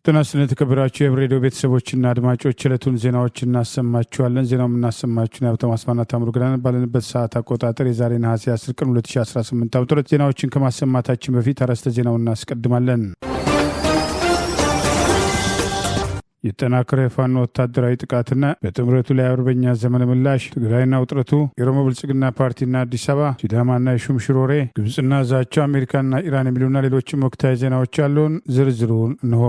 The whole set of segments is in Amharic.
ተናስነ ተከብራችሁ የብሬዲዮ ቤተሰቦችና አድማጮች ዕለቱን ዜናዎች እናሰማችኋለን። ዜናውን እናሰማችሁን ያው ተማስማና ታምሩ ግዳን ባለንበት ሰዓት አቆጣጠር የዛሬ ነሐሴ 10 ቀን 2018 ዓ.ም ዜናዎችን ከማሰማታችን በፊት አርዕስተ ዜናውን እናስቀድማለን። የተጠናከረ የፋኖ ወታደራዊ ጥቃትና በጥምረቱ ላይ አርበኛ ዘመነ ምላሽ ትግራይና ውጥረቱ የኦሮሞ ብልጽግና ፓርቲና አዲስ አበባ ሲዳማና የሹምሽር ወሬ ግብጽና ዛቻ አሜሪካና ኢራን የሚሉና ሌሎችም ወቅታዊ ዜናዎች ያሉን ዝርዝሩን እንሆ።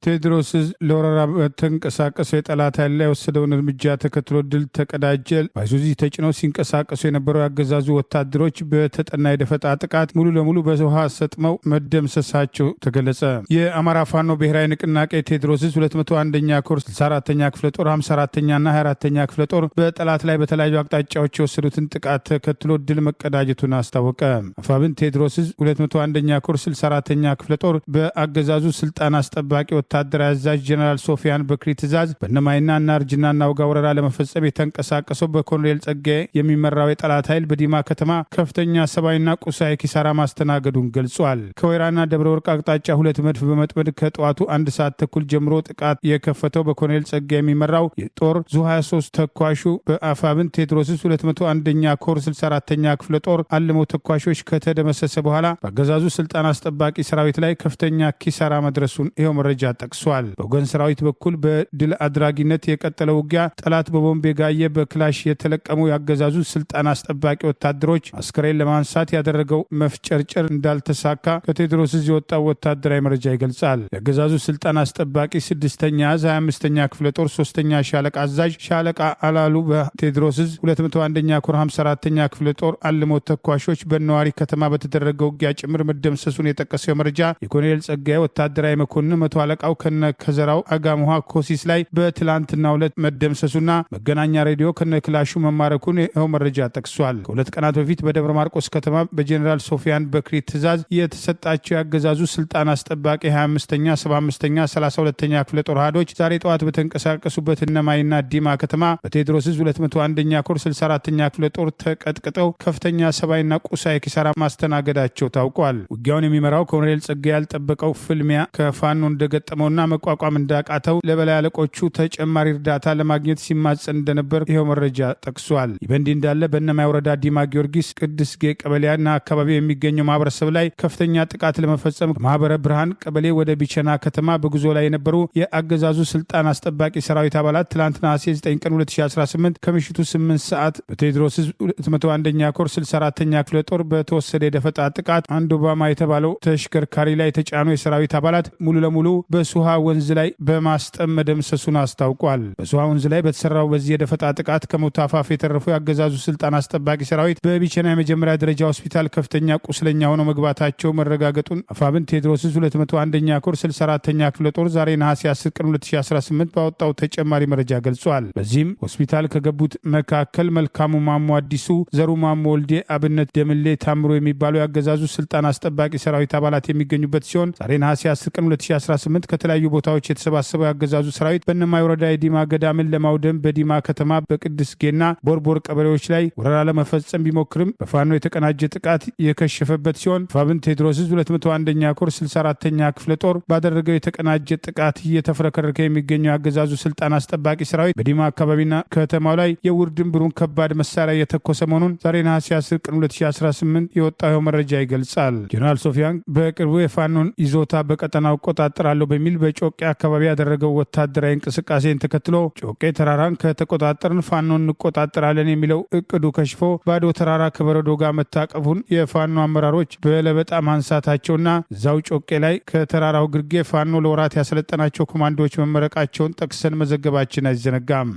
ቴድሮስ ለወረራ ተንቀሳቀሰ የጠላት ኃይል ላይ ወሰደውን እርምጃ ተከትሎ ድል ተቀዳጀ። ባይሱዚ ተጭነው ሲንቀሳቀሱ የነበረው ያገዛዙ ወታደሮች በተጠና የደፈጣ ጥቃት ሙሉ ለሙሉ በውሃ ሰጥመው መደምሰሳቸው ተገለጸ። የአማራ ፋኖ ብሔራዊ ንቅናቄ ቴድሮስ 201ኛ ኮር 64ኛ ክፍለ ጦር 54ኛና 24ኛ ክፍለ ጦር በጠላት ላይ በተለያዩ አቅጣጫዎች የወሰዱትን ጥቃት ተከትሎ ድል መቀዳጀቱን አስታወቀ። አፋብን ቴድሮስ 201ኛ ኮር 64ኛ ክፍለ ጦር በአገዛዙ ስልጣን አስጠባቂ ወታደራዊ አዛዥ ጀነራል ሶፊያን በክሪ ትእዛዝ በነማይና ናርጅና ናውጋ ወረራ ለመፈጸም የተንቀሳቀሰው በኮሎኔል ጸጋዬ የሚመራው የጠላት ኃይል በዲማ ከተማ ከፍተኛ ሰብአዊና ቁሳዊ ኪሳራ ማስተናገዱን ገልጿል። ከወይራና ደብረ ወርቅ አቅጣጫ ሁለት መድፍ በመጥመድ ከጠዋቱ 1 ሰዓት ተኩል ጀምሮ ጥቃት የከፈተው በኮሎኔል ጸጋዬ የሚመራው የጦር ዙ 23 ተኳሹ በአፋብን ቴድሮስ 201ኛ ኮር 64ኛ ክፍለ ጦር አልመው ተኳሾች ከተደመሰሰ በኋላ በአገዛዙ ስልጣን አስጠባቂ ሰራዊት ላይ ከፍተኛ ኪሳራ መድረሱን ይኸው መረጃ ጠቅሷል። በወገን ሰራዊት በኩል በድል አድራጊነት የቀጠለው ውጊያ ጠላት በቦምብ የጋየ በክላሽ የተለቀሙ ያገዛዙ ስልጣን አስጠባቂ ወታደሮች አስከሬን ለማንሳት ያደረገው መፍጨርጨር እንዳልተሳካ ከቴድሮስ የወጣው ወታደራዊ መረጃ ይገልጻል። ያገዛዙ ስልጣን አስጠባቂ 6ኛ አዝ 25ኛ ክፍለ ጦር 3ኛ ሻለቃ አዛዥ ሻለቃ አላሉ በቴድሮስ 201ኛ ኮር 54ኛ ክፍለ ጦር አልሞ ተኳሾች በነዋሪ ከተማ በተደረገው ውጊያ ጭምር መደምሰሱን የጠቀሰው መረጃ የኮሎኔል ጸጋዬ ወታደራዊ መኮንን መቶ አለቃው ከነከዘራው አጋሙሃ ኮሲስ ላይ በትላንትናው ዕለት መደምሰሱና መገናኛ ሬዲዮ ከነክላሹ መማረኩን ይኸው መረጃ ጠቅሷል። ከሁለት ቀናት በፊት በደብረ ማርቆስ ከተማ በጀነራል ሶፊያን በክሪ ትእዛዝ የተሰጣቸው ያገዛዙ ስልጣን አስጠባቂ 25ኛ 75ኛ 32ኛ ክፍለ ጦር ሀዶች ዛሬ ጠዋት በተንቀሳቀሱበት እነማይና ዲማ ከተማ በቴድሮስ 201ኛ ኮር 64ኛ ክፍለ ጦር ተቀጥቅጠው ከፍተኛ ሰብአዊና ቁሳዊ ኪሳራ ማስተናገዳቸው ታውቋል። ውጊያውን የሚመራው ኮሎኔል ጸጋዬ ያልጠበቀው ፍልሚያ ከፋኖ እንደገጠመውና መቋቋም እንዳቃተው ለበላይ አለቆቹ ተጨማሪ እርዳታ ለማግኘት ሲማጸን እንደነበር ይኸው መረጃ ጠቅሷል። ይበንዲህ እንዳለ በእነማይ ወረዳ ዲማ ጊዮርጊስ ቅድስት ጌ ቀበሌና አካባቢ የሚገኘው ማህበረሰብ ላይ ከፍተኛ ጥቃት ለመፈጸም ማህበረ ብርሃን ቀበሌ ወደ ቢቸና ከተማ በጉዞ ላይ የነበሩ የአገዛዙ ስልጣን አስጠባቂ ሰራዊት አባላት ትላንት ነሐሴ 9 ቀን 2018 ከምሽቱ 8 ሰዓት በቴድሮስ 201ኛ ኮር 64ኛ ክፍለ ጦር በተወሰደ የደፈጣ ጥቃት አንድ ኦባማ የተባለው ተሽከርካሪ ላይ የተጫኑ የሰራዊት አባላት ሙሉ ለሙሉ በሱሃ ወንዝ ላይ በማስጠም መደምሰሱን አስታውቋል። በሱሃ ወንዝ ላይ በተሰራው በዚህ የደፈጣ ጥቃት ከሞት አፋፍ የተረፉ ያገዛዙ ስልጣን አስጠባቂ ሰራዊት በቢቸና የመጀመሪያ ደረጃ ሆስፒታል ከፍተኛ ቁስለኛ ሆነው መግባታቸው መረጋገጡን አፋብን ቴድሮስ 201ኛ ኮር 64ኛ ክፍለ ጦር ዛሬ ነሐሴ 10 ቀን 2018 ባወጣው ተጨማሪ መረጃ ገልጿል። በዚህም ሆስፒታል ከገቡት መካከል መልካሙ ማሞ አዲሱ፣ ዘሩ ማሞ ወልዴ፣ አብነት ደምሌ ታምሮ የሚባሉ ያገዛዙ ስልጣን አስጠባቂ ሰራዊት አባላት የሚገኙበት ሲሆን ዛሬ ነሐሴ 10 ቀን 2018 ከተለያዩ ቦታዎች የተሰባሰበው ያገዛዙ ሰራዊት በእነማይ ወረዳ የዲማ ገዳምን ለማውደም በዲማ ከተማ በቅድስት ጌና ቦርቦር ቀበሌዎች ላይ ወረራ ለመፈጸም ቢሞክርም በፋኖ የተቀናጀ ጥቃት የከሸፈበት ሲሆን አፋብን ቴድሮስ 201ኛ ኮር 64ኛ ክፍለ ጦር ባደረገው የተቀናጀ ጥቃት እየተፍረከረከ የሚገኘው ያገዛዙ ስልጣን አስጠባቂ ሰራዊት በዲማ አካባቢና ከተማው ላይ የውር ድንብሩን ከባድ መሳሪያ የተኮሰ መሆኑን ዛሬ ነሐሴ 10 ቀን 2018 የወጣው መረጃ ይገልጻል። ጀነራል ሶፊያን በቅርቡ የፋኖን ይዞታ በቀጠናው ቆጣጠራለሁ በሚል በጮቄ አካባቢ ያደረገው ወታደራዊ እንቅስቃሴን ተከትሎ ጮቄ ተራራን ከተቆጣጠርን ፋኖን እንቆጣጠራለን የሚለው እቅዱ ከሽፎ ባዶ ተራራ ከበረዶ ጋር መታቀፉን የፋኖ አመራሮች በለበጣ ማንሳታቸውና እዛው ጮቄ ላይ ከተራራው ግርጌ ፋኖ ለወራት ያሰለጠናቸው ኮማንዶዎች መመረቃቸውን ጠቅሰን መዘገባችን አይዘነጋም።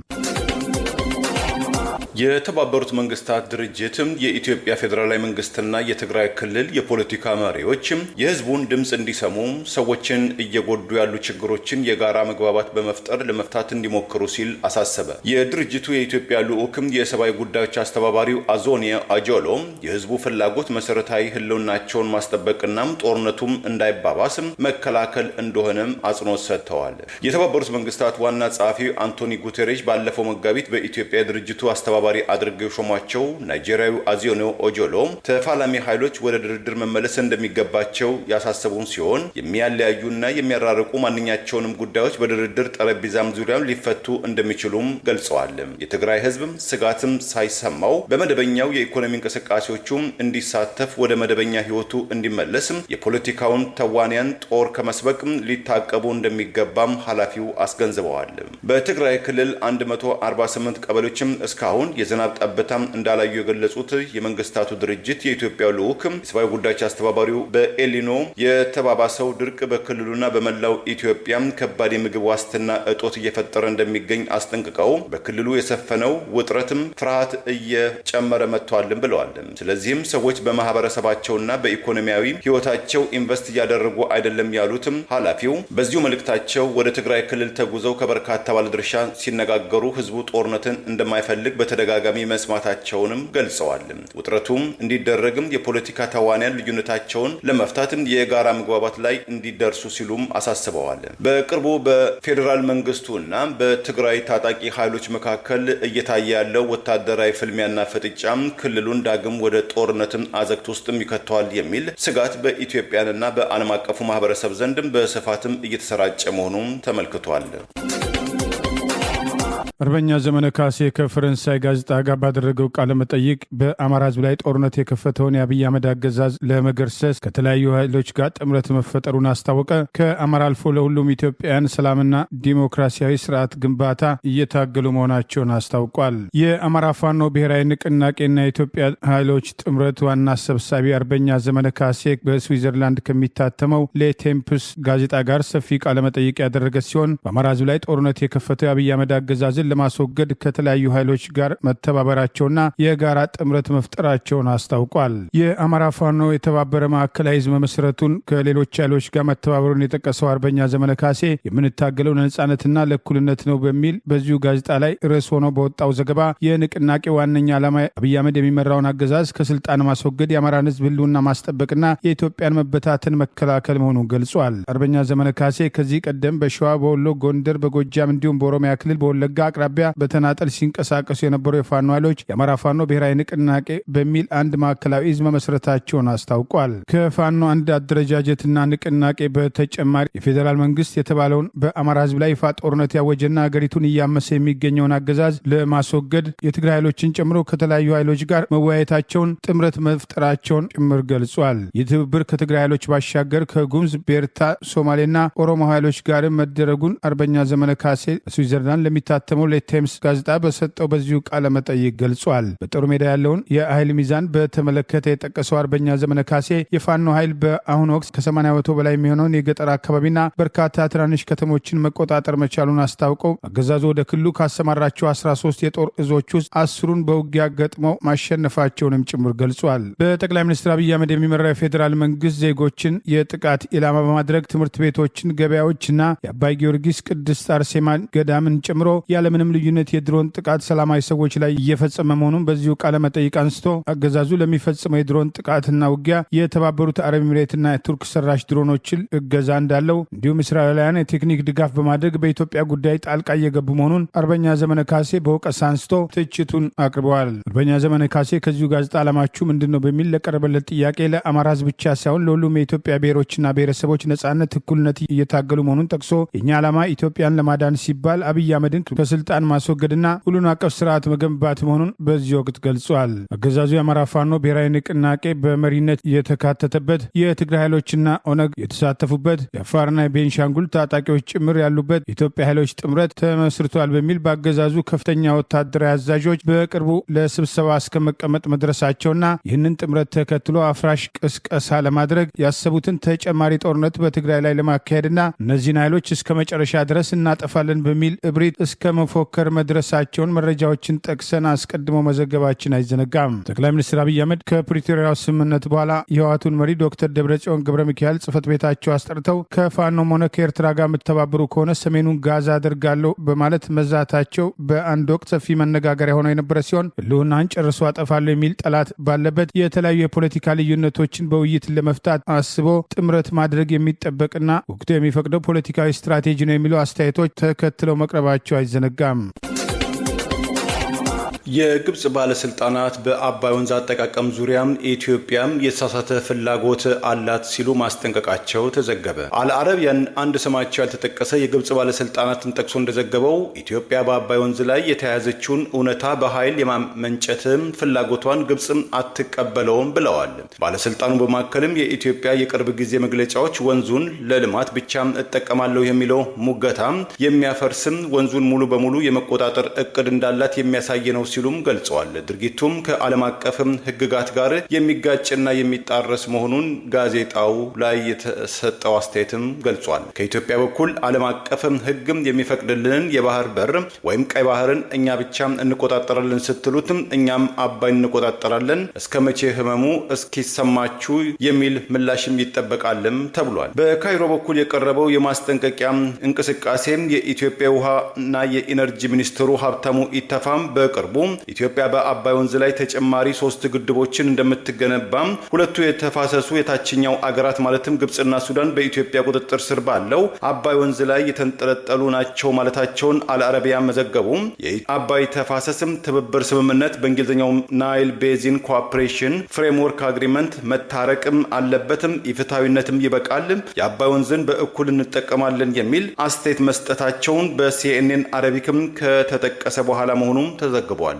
የተባበሩት መንግስታት ድርጅትም የኢትዮጵያ ፌዴራላዊ መንግስትና የትግራይ ክልል የፖለቲካ መሪዎች የህዝቡን ድምጽ እንዲሰሙ ሰዎችን እየጎዱ ያሉ ችግሮችን የጋራ መግባባት በመፍጠር ለመፍታት እንዲሞክሩ ሲል አሳሰበ። የድርጅቱ የኢትዮጵያ ልዑክም የሰብአዊ ጉዳዮች አስተባባሪው አዞኒያ አጆሎ የህዝቡ ፍላጎት መሰረታዊ ህልውናቸውን ማስጠበቅና ጦርነቱም እንዳይባባስ መከላከል እንደሆነም አጽንኦት ሰጥተዋል። የተባበሩት መንግስታት ዋና ጸሐፊ አንቶኒ ጉተሬሽ ባለፈው መጋቢት በኢትዮጵያ ድርጅቱ አስተባባሪ አስተባባሪ አድርገው ሾሟቸው ናይጄሪያዊ አዚዮኖ ኦጆሎ ተፋላሚ ኃይሎች ወደ ድርድር መመለስ እንደሚገባቸው ያሳሰቡን ሲሆን የሚያለያዩና የሚያራርቁ ማንኛቸውንም ጉዳዮች በድርድር ጠረጴዛም ዙሪያም ሊፈቱ እንደሚችሉም ገልጸዋል። የትግራይ ህዝብ ስጋትም ሳይሰማው በመደበኛው የኢኮኖሚ እንቅስቃሴዎቹ እንዲሳተፍ ወደ መደበኛ ህይወቱ እንዲመለስ የፖለቲካውን ተዋንያን ጦር ከመስበክ ሊታቀቡ እንደሚገባም ኃላፊው አስገንዝበዋል። በትግራይ ክልል 148 ቀበሌዎችም እስካሁን የዝናብ ጠብታም እንዳላዩ የገለጹት የመንግስታቱ ድርጅት የኢትዮጵያ ልዑክ የሰብአዊ ጉዳዮች አስተባባሪው በኤሊኖ የተባባሰው ድርቅ በክልሉና በመላው ኢትዮጵያ ከባድ የምግብ ዋስትና እጦት እየፈጠረ እንደሚገኝ አስጠንቅቀው በክልሉ የሰፈነው ውጥረትም ፍርሃት እየጨመረ መጥቷልም ብለዋል። ስለዚህም ሰዎች በማህበረሰባቸውና በኢኮኖሚያዊ ህይወታቸው ኢንቨስት እያደረጉ አይደለም ያሉትም ኃላፊው በዚሁ መልእክታቸው ወደ ትግራይ ክልል ተጉዘው ከበርካታ ባለድርሻ ሲነጋገሩ ህዝቡ ጦርነትን እንደማይፈልግ በተደጋጋሚ መስማታቸውንም ገልጸዋል። ውጥረቱም እንዲደረግም የፖለቲካ ተዋንያን ልዩነታቸውን ለመፍታትም የጋራ መግባባት ላይ እንዲደርሱ ሲሉም አሳስበዋል። በቅርቡ በፌዴራል መንግስቱና በትግራይ ታጣቂ ኃይሎች መካከል እየታየ ያለው ወታደራዊ ፍልሚያና ፍጥጫም ክልሉን ዳግም ወደ ጦርነትም አዘቅት ውስጥም ይከተዋል የሚል ስጋት በኢትዮጵያንና በዓለም አቀፉ ማህበረሰብ ዘንድም በስፋትም እየተሰራጨ መሆኑን ተመልክቷል። አርበኛ ዘመነ ካሴ ከፈረንሳይ ጋዜጣ ጋር ባደረገው ቃለ መጠይቅ በአማራ ህዝብ ላይ ጦርነት የከፈተውን የአብይ አህመድ አገዛዝ ለመገርሰስ ከተለያዩ ኃይሎች ጋር ጥምረት መፈጠሩን አስታወቀ። ከአማራ አልፎ ለሁሉም ኢትዮጵያውያን ሰላምና ዲሞክራሲያዊ ስርዓት ግንባታ እየታገሉ መሆናቸውን አስታውቋል። የአማራ ፋኖ ብሔራዊ ንቅናቄና የኢትዮጵያ ኃይሎች ጥምረት ዋና ሰብሳቢ አርበኛ ዘመነ ካሴ በስዊዘርላንድ ከሚታተመው ሌቴምፕስ ጋዜጣ ጋር ሰፊ ቃለ መጠይቅ ያደረገ ሲሆን በአማራ ህዝብ ላይ ጦርነት የከፈተው የአብይ አህመድ አገዛዝ ለማስወገድ ከተለያዩ ኃይሎች ጋር መተባበራቸውና የጋራ ጥምረት መፍጠራቸውን አስታውቋል። የአማራ ፋኖ የተባበረ ማዕከላዊ ህዝብ መመስረቱን ከሌሎች ኃይሎች ጋር መተባበሩን የጠቀሰው አርበኛ ዘመነ ካሴ የምንታገለው ለነጻነትና ለእኩልነት ነው በሚል በዚሁ ጋዜጣ ላይ ርዕስ ሆኖ በወጣው ዘገባ የንቅናቄ ዋነኛ ዓላማ አብይ አህመድ የሚመራውን አገዛዝ ከስልጣን ማስወገድ፣ የአማራን ህዝብ ህልውና ማስጠበቅና የኢትዮጵያን መበታተን መከላከል መሆኑን ገልጿል። አርበኛ ዘመነ ካሴ ከዚህ ቀደም በሸዋ፣ በወሎ፣ ጎንደር፣ በጎጃም እንዲሁም በኦሮሚያ ክልል በወለጋ አቅራቢያ በተናጠል ሲንቀሳቀሱ የነበሩ የፋኖ ኃይሎች የአማራ ፋኖ ብሔራዊ ንቅናቄ በሚል አንድ ማዕከላዊ እዝ መመስረታቸውን አስታውቋል። ከፋኖ አንድ አደረጃጀትና ንቅናቄ በተጨማሪ የፌዴራል መንግስት የተባለውን በአማራ ህዝብ ላይ ይፋ ጦርነት ያወጀና ሀገሪቱን እያመሰ የሚገኘውን አገዛዝ ለማስወገድ የትግራይ ኃይሎችን ጨምሮ ከተለያዩ ኃይሎች ጋር መወያየታቸውን፣ ጥምረት መፍጠራቸውን ጭምር ገልጿል። ይህ ትብብር ከትግራይ ኃይሎች ባሻገር ከጉምዝ፣ ቤርታ፣ ሶማሌና ኦሮሞ ኃይሎች ጋር መደረጉን አርበኛ ዘመነ ካሴ ስዊዘርላንድ ለሚታተመው ሌቴምስ ጋዜጣ በሰጠው በዚሁ ቃለ መጠይቅ ገልጿል። በጦር ሜዳ ያለውን የኃይል ሚዛን በተመለከተ የጠቀሰው አርበኛ ዘመነ ካሴ የፋኖ ኃይል በአሁኑ ወቅት ከ80% በላይ የሚሆነውን የገጠር አካባቢና በርካታ ትናንሽ ከተሞችን መቆጣጠር መቻሉን አስታውቀው አገዛዙ ወደ ክልሉ ካሰማራቸው 13 የጦር እዞች ውስጥ 10ን በውጊያ ገጥመው ማሸነፋቸውንም ጭምር ገልጿል። በጠቅላይ ሚኒስትር አብይ አህመድ የሚመራው የፌዴራል መንግስት ዜጎችን የጥቃት ኢላማ በማድረግ ትምህርት ቤቶችን፣ ገበያዎችና የአባይ ጊዮርጊስ ቅድስት አርሴማን ገዳምን ጨምሮ ያለምንም ልዩነት የድሮን ጥቃት ሰላማዊ ሰዎች ላይ እየፈጸመ መሆኑን በዚሁ ቃለ መጠይቅ አንስቶ አገዛዙ ለሚፈጽመው የድሮን ጥቃትና ውጊያ የተባበሩት አረብ ኤሚሬትና የቱርክ ሰራሽ ድሮኖችን እገዛ እንዳለው እንዲሁም እስራኤላውያን የቴክኒክ ድጋፍ በማድረግ በኢትዮጵያ ጉዳይ ጣልቃ እየገቡ መሆኑን አርበኛ ዘመነ ካሴ በወቀሳ አንስቶ ትችቱን አቅርበዋል። አርበኛ ዘመነ ካሴ ከዚሁ ጋዜጣ ዓላማችሁ ምንድን ነው በሚል ለቀረበለት ጥያቄ ለአማራ ህዝብ ብቻ ሳይሆን ለሁሉም የኢትዮጵያ ብሔሮችና ብሔረሰቦች ነጻነት፣ እኩልነት እየታገሉ መሆኑን ጠቅሶ የኛ ዓላማ ኢትዮጵያን ለማዳን ሲባል አብይ አህመድን ከስልጣን ማስወገድና ሁሉን አቀፍ ስርዓት መገንባት መሆኑን በዚህ ወቅት ገልጿል። አገዛዙ የአማራ ፋኖ ብሔራዊ ንቅናቄ በመሪነት የተካተተበት የትግራይ ኃይሎችና ኦነግ የተሳተፉበት የአፋርና የቤንሻንጉል ታጣቂዎች ጭምር ያሉበት የኢትዮጵያ ኃይሎች ጥምረት ተመስርቷል በሚል በአገዛዙ ከፍተኛ ወታደራዊ አዛዦች በቅርቡ ለስብሰባ እስከመቀመጥ መድረሳቸውና ይህንን ጥምረት ተከትሎ አፍራሽ ቅስቀሳ ለማድረግ ያሰቡትን ተጨማሪ ጦርነት በትግራይ ላይ ለማካሄድና እነዚህን ኃይሎች እስከ መጨረሻ ድረስ እናጠፋለን በሚል እብሪት እስከ መፎከር መድረሳቸውን መረጃዎችን ጠቅሰን አስቀድሞ መዘገባችን አይዘነጋም። ጠቅላይ ሚኒስትር አብይ አህመድ ከፕሪቶሪያው ስምምነት በኋላ የህወሓቱን መሪ ዶክተር ደብረጽዮን ገብረ ሚካኤል ጽህፈት ቤታቸው አስጠርተው ከፋኖም ሆነ ከኤርትራ ጋር የምተባበሩ ከሆነ ሰሜኑን ጋዛ አደርጋለሁ በማለት መዛታቸው በአንድ ወቅት ሰፊ መነጋገሪያ ሆነው የነበረ ሲሆን ህልውናን ጨርሶ አጠፋለሁ የሚል ጠላት ባለበት የተለያዩ የፖለቲካ ልዩነቶችን በውይይት ለመፍታት አስቦ ጥምረት ማድረግ የሚጠበቅና ወቅቱ የሚፈቅደው ፖለቲካዊ ስትራቴጂ ነው የሚሉ አስተያየቶች ተከትለው መቅረባቸው አይዘነጋም። የግብጽ ባለስልጣናት በአባይ ወንዝ አጠቃቀም ዙሪያ ኢትዮጵያ የተሳሳተ ፍላጎት አላት ሲሉ ማስጠንቀቃቸው ተዘገበ። አልአረቢያን አንድ ስማቸው ያልተጠቀሰ የግብጽ ባለስልጣናትን ጠቅሶ እንደዘገበው ኢትዮጵያ በአባይ ወንዝ ላይ የተያያዘችውን እውነታ በኃይል የማመንጨት ፍላጎቷን ግብጽ አትቀበለውም ብለዋል። ባለስልጣኑ በማከልም የኢትዮጵያ የቅርብ ጊዜ መግለጫዎች ወንዙን ለልማት ብቻ እጠቀማለሁ የሚለው ሙገታ የሚያፈርስም ወንዙን ሙሉ በሙሉ የመቆጣጠር እቅድ እንዳላት የሚያሳይ ነው ሲሉም ገልጸዋል። ድርጊቱም ከዓለም አቀፍ ሕግጋት ጋር የሚጋጭና የሚጣረስ መሆኑን ጋዜጣው ላይ የተሰጠው አስተያየትም ገልጿል። ከኢትዮጵያ በኩል ዓለም አቀፍ ሕግ የሚፈቅድልንን የባህር በር ወይም ቀይ ባህርን እኛ ብቻ እንቆጣጠራለን ስትሉት እኛም አባይን እንቆጣጠራለን እስከ መቼ ህመሙ እስኪሰማችሁ የሚል ምላሽም ይጠበቃልም ተብሏል። በካይሮ በኩል የቀረበው የማስጠንቀቂያ እንቅስቃሴ የኢትዮጵያ ውሃና የኢነርጂ ሚኒስትሩ ሀብታሙ ኢተፋም በቅርቡ ኢትዮጵያ በአባይ ወንዝ ላይ ተጨማሪ 3 ግድቦችን እንደምትገነባ ሁለቱ የተፋሰሱ የታችኛው አገራት ማለትም ግብጽና ሱዳን በኢትዮጵያ ቁጥጥር ስር ባለው አባይ ወንዝ ላይ የተንጠለጠሉ ናቸው ማለታቸውን አልአረቢያ መዘገቡ። የአባይ ተፋሰስም ትብብር ስምምነት በእንግሊዝኛው ናይል ቤዚን ኮኦፕሬሽን ፍሬምወርክ አግሪመንት መታረቅም አለበትም፣ ኢፍትሐዊነትም ይበቃል፣ የአባይ ወንዝን በእኩል እንጠቀማለን የሚል አስተያየት መስጠታቸውን በሲኤንኤን አረቢክም ከተጠቀሰ በኋላ መሆኑም ተዘግቧል።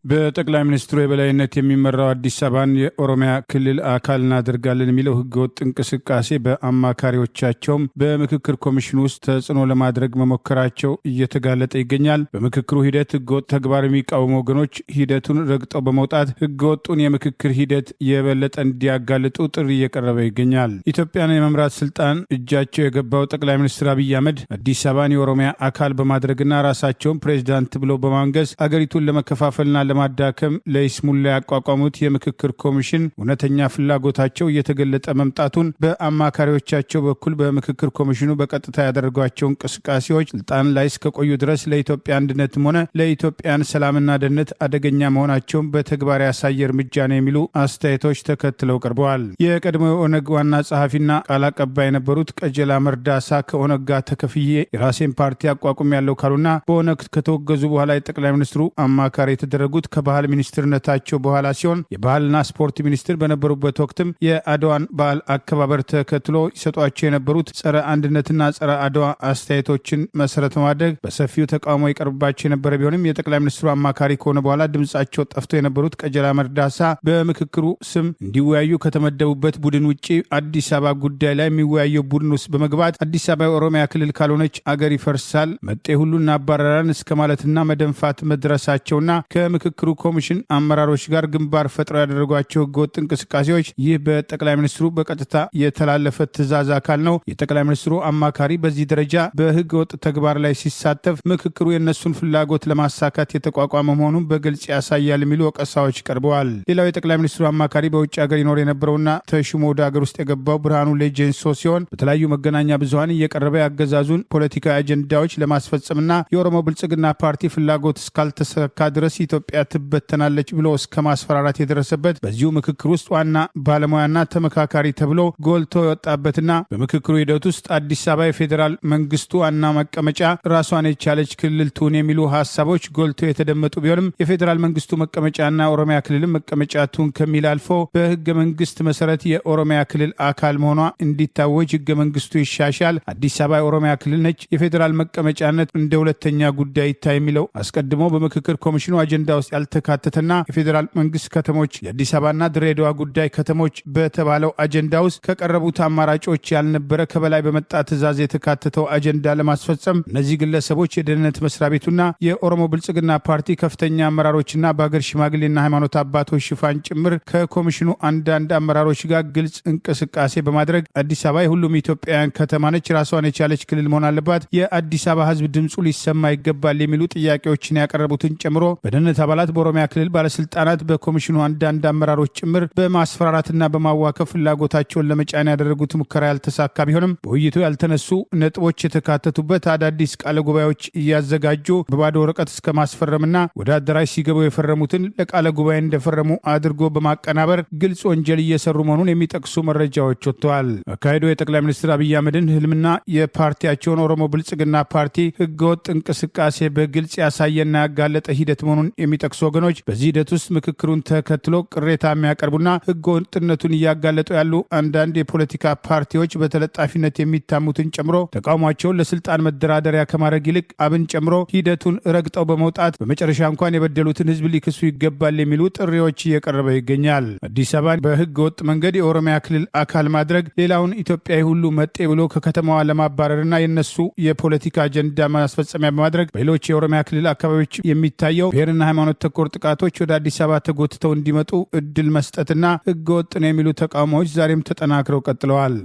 በጠቅላይ ሚኒስትሩ የበላይነት የሚመራው አዲስ አበባን የኦሮሚያ ክልል አካል እናደርጋለን የሚለው ህገወጥ እንቅስቃሴ በአማካሪዎቻቸውም በምክክር ኮሚሽን ውስጥ ተጽዕኖ ለማድረግ መሞከራቸው እየተጋለጠ ይገኛል። በምክክሩ ሂደት ህገወጥ ተግባር የሚቃወሙ ወገኖች ሂደቱን ረግጠው በመውጣት ህገወጡን የምክክር ሂደት የበለጠ እንዲያጋልጡ ጥሪ እየቀረበ ይገኛል። ኢትዮጵያን የመምራት ስልጣን እጃቸው የገባው ጠቅላይ ሚኒስትር አብይ አህመድ አዲስ አበባን የኦሮሚያ አካል በማድረግና ራሳቸውን ፕሬዚዳንት ብለው በማንገስ አገሪቱን ለመከፋፈልና ለማዳከም ለይስሙላ ያቋቋሙት የምክክር ኮሚሽን እውነተኛ ፍላጎታቸው እየተገለጠ መምጣቱን በአማካሪዎቻቸው በኩል በምክክር ኮሚሽኑ በቀጥታ ያደረጓቸው እንቅስቃሴዎች ስልጣን ላይ እስከቆዩ ድረስ ለኢትዮጵያ አንድነትም ሆነ ለኢትዮጵያን ሰላምና ደህንነት አደገኛ መሆናቸውን በተግባር ያሳየ እርምጃ ነው የሚሉ አስተያየቶች ተከትለው ቀርበዋል። የቀድሞ የኦነግ ዋና ጸሐፊና ቃል አቀባይ የነበሩት ቀጀላ መርዳሳ ከኦነግ ጋር ተከፍዬ የራሴን ፓርቲ አቋቁም ያለው ካሉና በኦነግ ከተወገዙ በኋላ የጠቅላይ ሚኒስትሩ አማካሪ የተደረጉት ከባህል ሚኒስትርነታቸው በኋላ ሲሆን የባህልና ስፖርት ሚኒስትር በነበሩበት ወቅትም የአድዋን በዓል አከባበር ተከትሎ ይሰጧቸው የነበሩት ጸረ አንድነትና ጸረ አድዋ አስተያየቶችን መሰረት በማድረግ በሰፊው ተቃውሞ ይቀርብባቸው የነበረ ቢሆንም የጠቅላይ ሚኒስትሩ አማካሪ ከሆነ በኋላ ድምጻቸው ጠፍቶ የነበሩት ቀጀላ መርዳሳ በምክክሩ ስም እንዲወያዩ ከተመደቡበት ቡድን ውጭ አዲስ አበባ ጉዳይ ላይ የሚወያየው ቡድን ውስጥ በመግባት አዲስ አበባ የኦሮሚያ ክልል ካልሆነች አገር ይፈርሳል፣ መጤ ሁሉ እናባረራን እስከ ማለትና መደንፋት መድረሳቸውና ከምክክሩ ኮሚሽን አመራሮች ጋር ግንባር ፈጥረው ያደረጓቸው ህገወጥ እንቅስቃሴዎች ይህ በጠቅላይ ሚኒስትሩ በቀጥታ የተላለፈ ትዕዛዝ አካል ነው። የጠቅላይ ሚኒስትሩ አማካሪ በዚህ ደረጃ በህገወጥ ተግባር ላይ ሲሳተፍ ምክክሩ የእነሱን ፍላጎት ለማሳካት የተቋቋመ መሆኑን በግልጽ ያሳያል የሚሉ ወቀሳዎች ቀርበዋል። ሌላው የጠቅላይ ሚኒስትሩ አማካሪ በውጭ ሀገር ይኖር የነበረውና ተሹሞ ወደ ሀገር ውስጥ የገባው ብርሃኑ ሌጀንሶ ሲሆን በተለያዩ መገናኛ ብዙኃን እየቀረበ ያገዛዙን ፖለቲካዊ አጀንዳዎች ለማስፈጸምና የኦሮሞ ብልጽግና ፓርቲ ፍላጎት እስካልተሳካ ድረስ ኢትዮጵያ ትበተናለች ብሎ እስከ ማስፈራራት የደረሰበት በዚሁ ምክክር ውስጥ ዋና ባለሙያና ተመካካሪ ተብሎ ጎልቶ የወጣበትና በምክክሩ ሂደት ውስጥ አዲስ አበባ የፌዴራል መንግስቱ ዋና መቀመጫ ራሷን የቻለች ክልል ትሁን የሚሉ ሀሳቦች ጎልቶ የተደመጡ ቢሆንም የፌዴራል መንግስቱ መቀመጫና ኦሮሚያ ክልልም መቀመጫ ትሁን ከሚል አልፎ በህገ መንግስት መሰረት የኦሮሚያ ክልል አካል መሆኗ እንዲታወጅ ህገ መንግስቱ ይሻሻል፣ አዲስ አበባ የኦሮሚያ ክልል ነች፣ የፌዴራል መቀመጫነት እንደ ሁለተኛ ጉዳይ ይታይ የሚለው አስቀድሞ በምክክር ኮሚሽኑ አጀንዳ ውስጥ ያልተካተተና የፌዴራል መንግስት ከተሞች የአዲስ አበባና ድሬዳዋ ጉዳይ ከተሞች በተባለው አጀንዳ ውስጥ ከቀረቡት አማራጮች ያልነበረ ከበላይ በመጣ ትዕዛዝ የተካተተው አጀንዳ ለማስፈጸም እነዚህ ግለሰቦች የደህንነት መስሪያ ቤቱና የኦሮሞ ብልጽግና ፓርቲ ከፍተኛ አመራሮችና በሀገር ሽማግሌና ሃይማኖት አባቶች ሽፋን ጭምር ከኮሚሽኑ አንዳንድ አመራሮች ጋር ግልጽ እንቅስቃሴ በማድረግ አዲስ አበባ የሁሉም ኢትዮጵያውያን ከተማ ነች፣ ራሷን የቻለች ክልል መሆን አለባት፣ የአዲስ አበባ ህዝብ ድምፁ ሊሰማ ይገባል የሚሉ ጥያቄዎችን ያቀረቡትን ጨምሮ በደህንነት አባላት መንግስታት በኦሮሚያ ክልል ባለስልጣናት በኮሚሽኑ አንዳንድ አመራሮች ጭምር በማስፈራራትና በማዋከብ ፍላጎታቸውን ለመጫን ያደረጉት ሙከራ ያልተሳካ ቢሆንም በውይይቱ ያልተነሱ ነጥቦች የተካተቱበት አዳዲስ ቃለ ጉባኤዎች እያዘጋጁ በባዶ ወረቀት እስከ ማስፈረምና ወደ አዳራሽ ሲገቡ የፈረሙትን ለቃለ ጉባኤ እንደፈረሙ አድርጎ በማቀናበር ግልጽ ወንጀል እየሰሩ መሆኑን የሚጠቅሱ መረጃዎች ወጥተዋል። አካሄዱ የጠቅላይ ሚኒስትር አብይ አህመድን ህልምና የፓርቲያቸውን ኦሮሞ ብልጽግና ፓርቲ ህገወጥ እንቅስቃሴ በግልጽ ያሳየና ያጋለጠ ሂደት መሆኑን የሚጠቅሱ ወገኖች በዚህ ሂደት ውስጥ ምክክሩን ተከትሎ ቅሬታ የሚያቀርቡና ህገወጥነቱን እያጋለጡ ያሉ አንዳንድ የፖለቲካ ፓርቲዎች በተለጣፊነት የሚታሙትን ጨምሮ ተቃውሟቸውን ለስልጣን መደራደሪያ ከማድረግ ይልቅ አብን ጨምሮ ሂደቱን ረግጠው በመውጣት በመጨረሻ እንኳን የበደሉትን ህዝብ ሊክሱ ይገባል የሚሉ ጥሪዎች እየቀረበ ይገኛል። አዲስ አበባን በህገ ወጥ መንገድ የኦሮሚያ ክልል አካል ማድረግ ሌላውን ኢትዮጵያዊ ሁሉ መጤ ብሎ ከከተማዋ ለማባረርና የነሱ የፖለቲካ አጀንዳ ማስፈጸሚያ በማድረግ በሌሎች የኦሮሚያ ክልል አካባቢዎች የሚታየው ብሔርና ሃይማኖት ተኮር ጥቃቶች ወደ አዲስ አበባ ተጎትተው እንዲመጡ እድል መስጠትና ህገ ወጥ ነው የሚሉ ተቃውሞዎች ዛሬም ተጠናክረው ቀጥለዋል።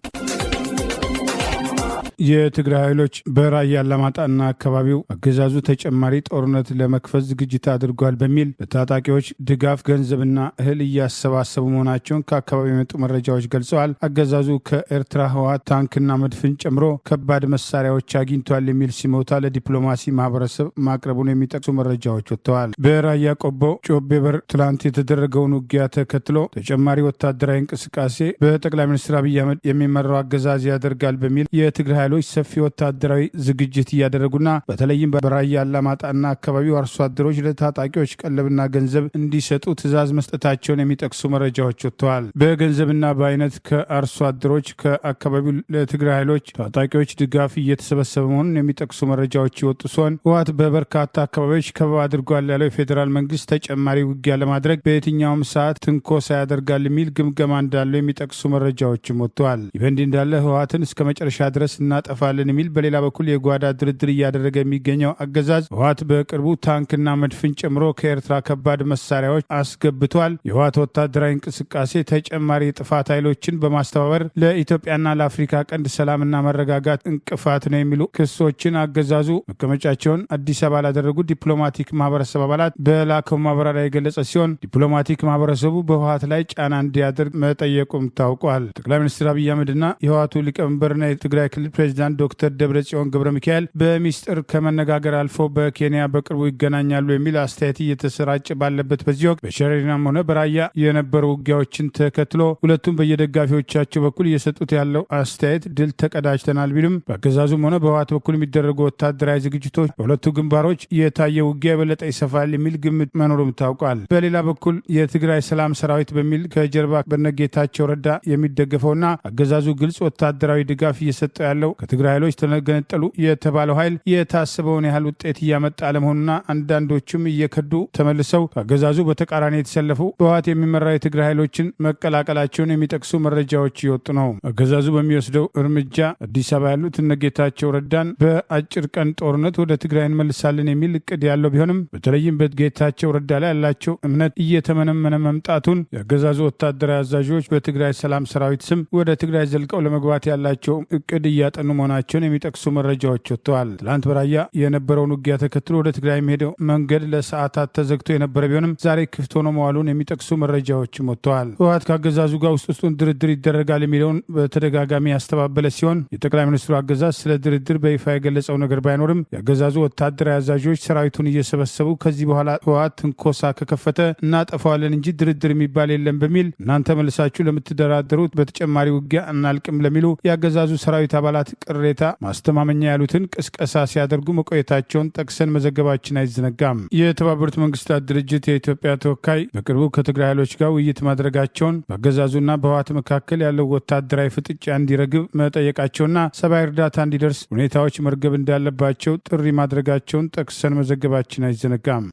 የትግራይ ኃይሎች በራያ አላማጣና አካባቢው አገዛዙ ተጨማሪ ጦርነት ለመክፈት ዝግጅት አድርጓል በሚል ለታጣቂዎች ድጋፍ ገንዘብና እህል እያሰባሰቡ መሆናቸውን ከአካባቢው የመጡ መረጃዎች ገልጸዋል። አገዛዙ ከኤርትራ ህወሓት ታንክና መድፍን ጨምሮ ከባድ መሳሪያዎች አግኝቷል የሚል ሲሞታ ለዲፕሎማሲ ማህበረሰብ ማቅረቡን የሚጠቅሱ መረጃዎች ወጥተዋል። በራያ ቆቦ ጮቤ በር ትላንት የተደረገውን ውጊያ ተከትሎ ተጨማሪ ወታደራዊ እንቅስቃሴ በጠቅላይ ሚኒስትር አብይ አህመድ የሚመራው አገዛዝ ያደርጋል በሚል የትግራይ ኃይሎች ሰፊ ወታደራዊ ዝግጅት እያደረጉና በተለይም በራያ አላማጣና አካባቢው አርሶ አደሮች ለታጣቂዎች ቀለብና ገንዘብ እንዲሰጡ ትዕዛዝ መስጠታቸውን የሚጠቅሱ መረጃዎች ወጥተዋል። በገንዘብና በአይነት ከአርሶ አደሮች ከአካባቢው ለትግራይ ኃይሎች ታጣቂዎች ድጋፍ እየተሰበሰበ መሆኑን የሚጠቅሱ መረጃዎች የወጡ ሲሆን ህወሓት በበርካታ አካባቢዎች ከበባ አድርጓል ያለው የፌዴራል መንግስት ተጨማሪ ውጊያ ለማድረግ በየትኛውም ሰዓት ትንኮሳ ያደርጋል የሚል ግምገማ እንዳለው የሚጠቅሱ መረጃዎችም ወጥተዋል። ይህ በእንዲህ እንዳለ ህወሓትን እስከ መጨረሻ ድረስ እናጠፋለን የሚል በሌላ በኩል የጓዳ ድርድር እያደረገ የሚገኘው አገዛዝ ህወሓት በቅርቡ ታንክና መድፍን ጨምሮ ከኤርትራ ከባድ መሳሪያዎች አስገብቷል። የህወሓት ወታደራዊ እንቅስቃሴ ተጨማሪ የጥፋት ኃይሎችን በማስተባበር ለኢትዮጵያና ለአፍሪካ ቀንድ ሰላምና መረጋጋት እንቅፋት ነው የሚሉ ክሶችን አገዛዙ መቀመጫቸውን አዲስ አበባ ላደረጉ ዲፕሎማቲክ ማህበረሰብ አባላት በላከው ማብራሪያ የገለጸ ሲሆን ዲፕሎማቲክ ማህበረሰቡ በህወሓት ላይ ጫና እንዲያደርግ መጠየቁም ታውቋል። ጠቅላይ ሚኒስትር አብይ አህመድና የህወሓቱ ሊቀመንበርና የትግራይ ክልል ፕሬዚዳንት ዶክተር ደብረጽዮን ገብረ ሚካኤል በሚስጥር ከመነጋገር አልፎ በኬንያ በቅርቡ ይገናኛሉ የሚል አስተያየት እየተሰራጨ ባለበት በዚህ ወቅት በሸረሪናም ሆነ በራያ የነበሩ ውጊያዎችን ተከትሎ ሁለቱም በየደጋፊዎቻቸው በኩል እየሰጡት ያለው አስተያየት ድል ተቀዳጅተናል ቢልም በአገዛዙም ሆነ በህወሓት በኩል የሚደረጉ ወታደራዊ ዝግጅቶች በሁለቱ ግንባሮች የታየ ውጊያ የበለጠ ይሰፋል የሚል ግምት መኖሩም ታውቋል። በሌላ በኩል የትግራይ ሰላም ሰራዊት በሚል ከጀርባ በነጌታቸው ረዳ የሚደገፈውና አገዛዙ ግልጽ ወታደራዊ ድጋፍ እየሰጠ ያለው ከትግራይ ኃይሎች ተገነጠሉ የተባለው ኃይል የታሰበውን ያህል ውጤት እያመጣ አለመሆኑና አንዳንዶቹም እየከዱ ተመልሰው ከአገዛዙ በተቃራኒ የተሰለፉ በህወሓት የሚመራው የትግራይ ኃይሎችን መቀላቀላቸውን የሚጠቅሱ መረጃዎች እየወጡ ነው። አገዛዙ በሚወስደው እርምጃ አዲስ አበባ ያሉት እነጌታቸው ረዳን በአጭር ቀን ጦርነት ወደ ትግራይ እንመልሳለን የሚል እቅድ ያለው ቢሆንም በተለይም በጌታቸው ረዳ ላይ ያላቸው እምነት እየተመነመነ መምጣቱን የአገዛዙ ወታደራዊ አዛዦች በትግራይ ሰላም ሰራዊት ስም ወደ ትግራይ ዘልቀው ለመግባት ያላቸው እቅድ እያጠኑ መሆናቸውን የሚጠቅሱ መረጃዎች ወጥተዋል። ትላንት በራያ የነበረውን ውጊያ ተከትሎ ወደ ትግራይ የሚሄደው መንገድ ለሰዓታት ተዘግቶ የነበረ ቢሆንም ዛሬ ክፍት ሆኖ መዋሉን የሚጠቅሱ መረጃዎችም ወጥተዋል። ህወሓት ከአገዛዙ ጋር ውስጡን ድርድር ይደረጋል የሚለውን በተደጋጋሚ ያስተባበለ ሲሆን የጠቅላይ ሚኒስትሩ አገዛዝ ስለ ድርድር በይፋ የገለጸው ነገር ባይኖርም የአገዛዙ ወታደራዊ አዛዦች ሰራዊቱን እየሰበሰቡ ከዚህ በኋላ ህወሓት ትንኮሳ ከከፈተ እናጠፋዋለን እንጂ ድርድር የሚባል የለም በሚል እናንተ መልሳችሁ ለምትደራደሩት በተጨማሪ ውጊያ እናልቅም ለሚሉ የአገዛዙ ሰራዊት አባላት ቅሬታ ማስተማመኛ ያሉትን ቅስቀሳ ሲያደርጉ መቆየታቸውን ጠቅሰን መዘገባችን አይዘነጋም። የተባበሩት መንግስታት ድርጅት የኢትዮጵያ ተወካይ በቅርቡ ከትግራይ ኃይሎች ጋር ውይይት ማድረጋቸውን በአገዛዙና በህወሓት መካከል ያለው ወታደራዊ ፍጥጫ እንዲረግብ መጠየቃቸውና ሰብአዊ እርዳታ እንዲደርስ ሁኔታዎች መርገብ እንዳለባቸው ጥሪ ማድረጋቸውን ጠቅሰን መዘገባችን አይዘነጋም።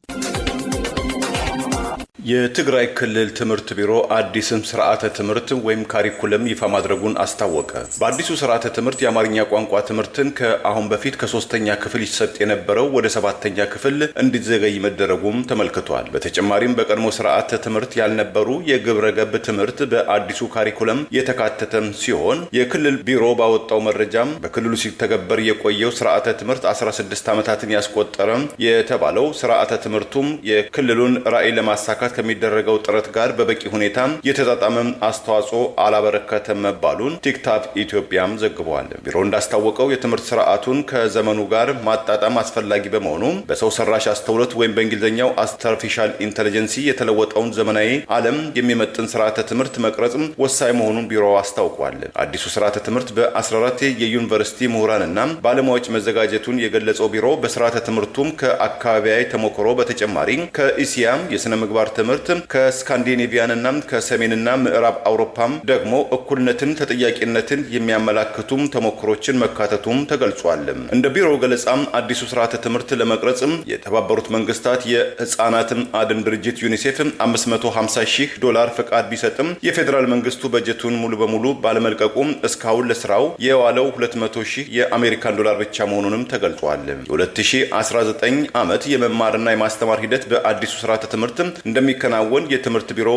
የትግራይ ክልል ትምህርት ቢሮ አዲስም ስርዓተ ትምህርት ወይም ካሪኩለም ይፋ ማድረጉን አስታወቀ። በአዲሱ ስርዓተ ትምህርት የአማርኛ ቋንቋ ትምህርትን ከአሁን በፊት ከ3ኛ ክፍል ይሰጥ የነበረው ወደ 7ኛ ክፍል እንዲዘገይ መደረጉም ተመልክቷል። በተጨማሪም በቀድሞ ስርዓተ ትምህርት ያልነበሩ የግብረ ገብ ትምህርት በአዲሱ ካሪኩለም የተካተተም ሲሆን የክልል ቢሮ ባወጣው መረጃም በክልሉ ሲተገበር የቆየው ስርዓተ ትምህርት 16 ዓመታትን ያስቆጠረ የተባለው ስርዓተ ትምህርቱም የክልሉን ራዕይ ለማሳካት ከሚደረገው ጥረት ጋር በበቂ ሁኔታ የተጣጣመ አስተዋጽኦ አላበረከተም መባሉን ቲክታክ ኢትዮጵያም ዘግቧል። ቢሮው እንዳስታወቀው የትምህርት ስርዓቱን ከዘመኑ ጋር ማጣጣም አስፈላጊ በመሆኑ በሰው ሰራሽ አስተውሎት ወይም በእንግሊዝኛው አርቲፊሻል ኢንተለጀንስ የተለወጠውን ዘመናዊ ዓለም የሚመጥን ስርዓተ ትምህርት መቅረጽ ወሳኝ መሆኑን ቢሮው አስታውቋል። አዲሱ ስርዓተ ትምህርት በ14 የዩኒቨርሲቲ ምሁራንና ባለሙያዎች መዘጋጀቱን የገለጸው ቢሮ በስርዓተ ትምህርቱም ከአካባቢያዊ ተሞክሮ በተጨማሪ ከኢሲያ የስነ ምግባር ትምህርት ከስካንዲኔቪያንና ከሰሜንና ምዕራብ አውሮፓም ደግሞ እኩልነትን፣ ተጠያቂነትን የሚያመላክቱም ተሞክሮችን መካተቱም ተገልጿል። እንደ ቢሮው ገለጻም አዲሱ ስርዓተ ትምህርት ለመቅረጽ የተባበሩት መንግስታት የህፃናት አድን ድርጅት ዩኒሴፍ $550,000 ፈቃድ ቢሰጥም የፌዴራል መንግስቱ በጀቱን ሙሉ በሙሉ ባለመልቀቁ እስካሁን ለስራው የዋለው $200,000 ብቻ መሆኑንም ተገልጿል። የ2019 ዓመት የመማርና የማስተማር ሂደት በአዲሱ ስርዓተ ትምህርት እንደሚከናወን የትምህርት ቢሮ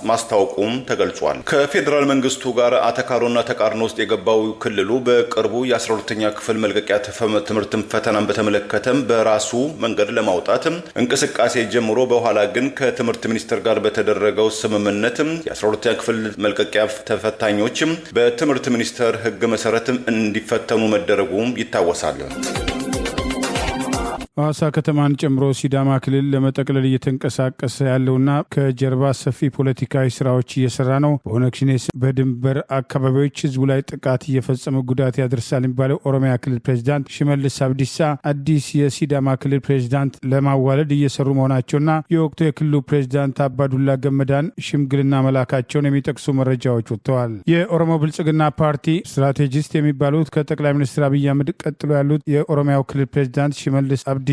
ማስታወቁም ተገልጿል። ከፌዴራል መንግስቱ ጋር አተካሮና ተቃርኖ ውስጥ የገባው ክልሉ በቅርቡ የ12ኛ ክፍል መልቀቂያ ትምህርትን ፈተናን በተመለከተም በራሱ መንገድ ለማውጣት እንቅስቃሴ ጀምሮ በኋላ ግን ከትምህርት ሚኒስቴር ጋር በተደረገው ስምምነት የ12ኛ ክፍል መልቀቂያ ተፈታኞች በትምህርት ሚኒስቴር ህግ መሰረት እንዲፈተኑ መደረጉ ይታወሳል። ሐዋሳ ከተማን ጨምሮ ሲዳማ ክልል ለመጠቅለል እየተንቀሳቀሰ ያለውና ከጀርባ ሰፊ ፖለቲካዊ ስራዎች እየሰራ ነው። በኦነግ ሸኔ በድንበር አካባቢዎች ህዝቡ ላይ ጥቃት እየፈጸመ ጉዳት ያደርሳል የሚባለው ኦሮሚያ ክልል ፕሬዚዳንት ሽመልስ አብዲሳ አዲስ የሲዳማ ክልል ፕሬዚዳንት ለማዋለድ እየሰሩ መሆናቸውና የወቅቱ የክልሉ ፕሬዚዳንት አባዱላ ገመዳን ሽምግልና መላካቸውን የሚጠቅሱ መረጃዎች ወጥተዋል። የኦሮሞ ብልጽግና ፓርቲ ስትራቴጂስት የሚባሉት ከጠቅላይ ሚኒስትር አብይ አህመድ ቀጥሎ ያሉት የኦሮሚያው ክልል ፕሬዚዳንት ሽመልስ አብዲሳ